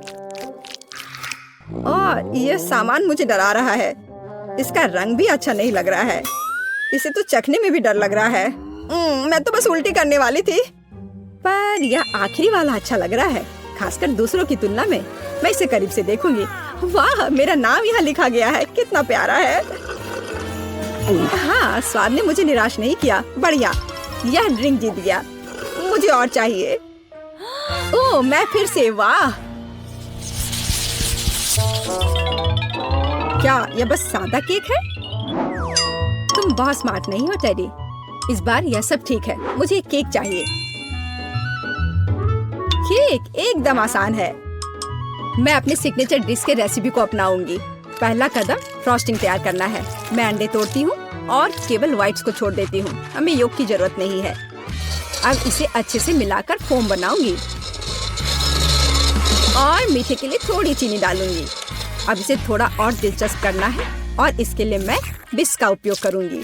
और यह सामान मुझे डरा रहा है। इसका रंग भी अच्छा नहीं लग रहा है। इसे तो चखने में भी डर लग रहा है। मैं तो बस उल्टी करने वाली थी। पर यह आखिरी वाला अच्छा लग रहा है, खासकर दूसरों की तुलना में। मैं इसे करीब से देखूंगी। वाह, मेरा नाम यहाँ लिखा गया है। कितना प्यारा है। हाँ, स्वाद ने मुझे निराश नहीं किया। बढ़िया, यह ड्रिंक जीत गया। मुझे और चाहिए। ओह, मैं फिर से। वाह, क्या यह बस सादा केक है? तुम बहुत स्मार्ट नहीं हो टेडी। इस बार यह सब ठीक है। मुझे एक केक चाहिए। केक एकदम आसान है। मैं अपने सिग्नेचर डिश के रेसिपी को अपनाऊंगी। पहला कदम फ्रॉस्टिंग तैयार करना है। मैं अंडे तोड़ती हूँ और केवल व्हाइट्स को छोड़ देती हूँ। हमें योग की जरूरत नहीं है। अब इसे अच्छे से मिलाकर फोम बनाऊंगी और मीठे के लिए थोड़ी चीनी डालूंगी। अब इसे थोड़ा और दिलचस्प करना है और इसके लिए मैं विस्क का उपयोग करूंगी।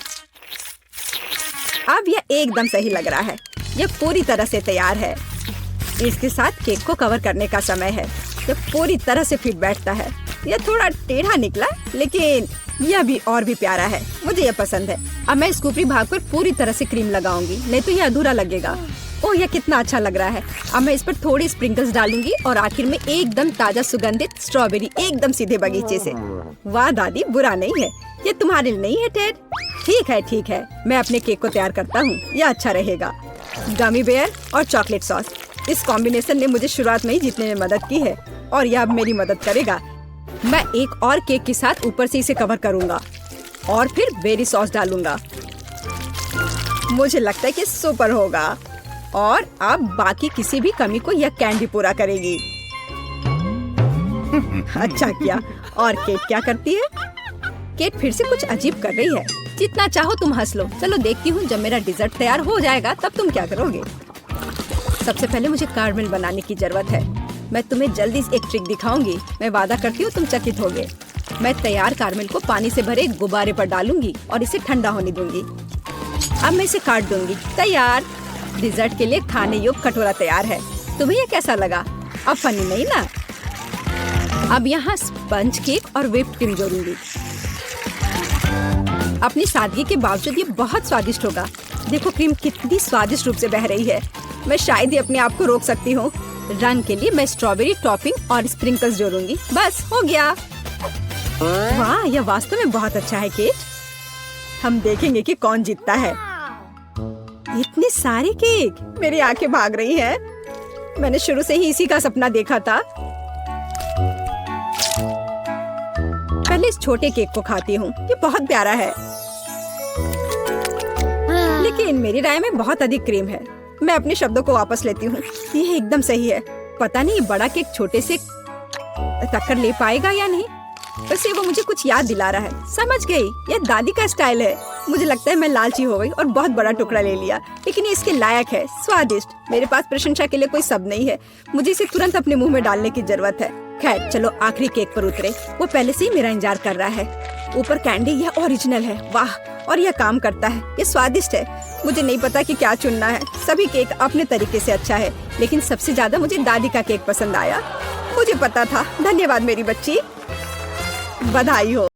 अब यह एकदम सही लग रहा है। यह पूरी तरह से तैयार है। इसके साथ केक को कवर करने का समय है। यह पूरी तरह से फिट बैठता है। यह थोड़ा टेढ़ा निकला, लेकिन यह भी और भी प्यारा है। मुझे यह पसंद है। अब मैं इस ऊपरी भाग पर पूरी तरह से क्रीम लगाऊंगी, नहीं तो यह अधूरा लगेगा। ओह, यह कितना अच्छा लग रहा है। अब मैं इस पर थोड़ी स्प्रिंकल्स डालूंगी और आखिर में एकदम ताजा सुगंधित स्ट्रॉबेरी, एकदम सीधे बगीचे से। वाह दादी, बुरा नहीं है। ये तुम्हारे लिए नहीं है टेड? ठीक है, ठीक है। मैं अपने केक को तैयार करता हूँ। यह अच्छा रहेगा। गमी बेयर और चॉकलेट सॉस, इस कॉम्बिनेशन ने मुझे शुरुआत में ही जीतने में मदद की है और यह अब मेरी मदद करेगा। मैं एक और केक के साथ ऊपर से इसे कवर करूंगा और फिर बेरी सॉस डालूंगा। मुझे लगता है कि सुपर होगा। और अब बाकी किसी भी कमी को यह कैंडी पूरा करेगी। अच्छा किया। और केट क्या करती है? केट फिर से कुछ अजीब कर रही है। जितना चाहो तुम हंस लो। चलो देखती हूँ, जब मेरा डिजर्ट तैयार हो जाएगा तब तुम क्या करोगे। सबसे पहले मुझे कारमेल बनाने की जरूरत है। मैं तुम्हें जल्दी एक ट्रिक दिखाऊंगी। मैं वादा करती हूँ तुम चकित होगे। मैं तैयार कारमेल को पानी से भरे गुब्बारे पर डालूंगी और इसे ठंडा होने दूंगी। अब मैं इसे काट दूंगी। तैयार। डिजर्ट के लिए खाने योग्य कटोरा तैयार है। तुम्हें ये कैसा लगा? अब फनी नहीं ना? अब यहाँ स्पंज केक और व्हिप्ड क्रीम जोड़ूंगी। अपनी सादगी के बावजूद ये बहुत स्वादिष्ट होगा। देखो क्रीम कितनी स्वादिष्ट रूप से बह रही है। मैं शायद ही अपने आप को रोक सकती हूँ। रंग के लिए मैं स्ट्रॉबेरी टॉपिंग और स्प्रिंकल्स जोड़ूंगी। बस हो गया। वाह, यह वास्तव में बहुत अच्छा है केट। हम देखेंगे कि कौन जीतता है। इतने सारे केक, मेरी आंखें भाग रही हैं। मैंने शुरू से ही इसी का सपना देखा था। पहले इस छोटे केक को खाती हूँ। ये बहुत प्यारा है, लेकिन मेरी राय में बहुत अधिक क्रीम है। मैं अपने शब्दों को वापस लेती हूँ। ये एकदम सही है। पता नहीं ये बड़ा केक छोटे से टक्कर ले पाएगा या नहीं। वैसे वो मुझे कुछ याद दिला रहा है। समझ गई, ये दादी का स्टाइल है। मुझे लगता है मैं लालची हो गई और बहुत बड़ा टुकड़ा ले लिया, लेकिन ये इसके लायक है। स्वादिष्ट। मेरे पास प्रशंसा के लिए कोई शब्द नहीं है। मुझे इसे तुरंत अपने मुंह में डालने की जरूरत है। खैर चलो आखिरी केक पर उतरे। वो पहले से ही मेरा इंतजार कर रहा है। ऊपर कैंडी, यह ओरिजिनल है। वाह, और यह काम करता है। ये स्वादिष्ट है। मुझे नहीं पता कि क्या चुनना है। सभी केक अपने तरीके से अच्छा है, लेकिन सबसे ज्यादा मुझे दादी का केक पसंद आया। मुझे पता था। धन्यवाद मेरी बच्ची। बधाई हो।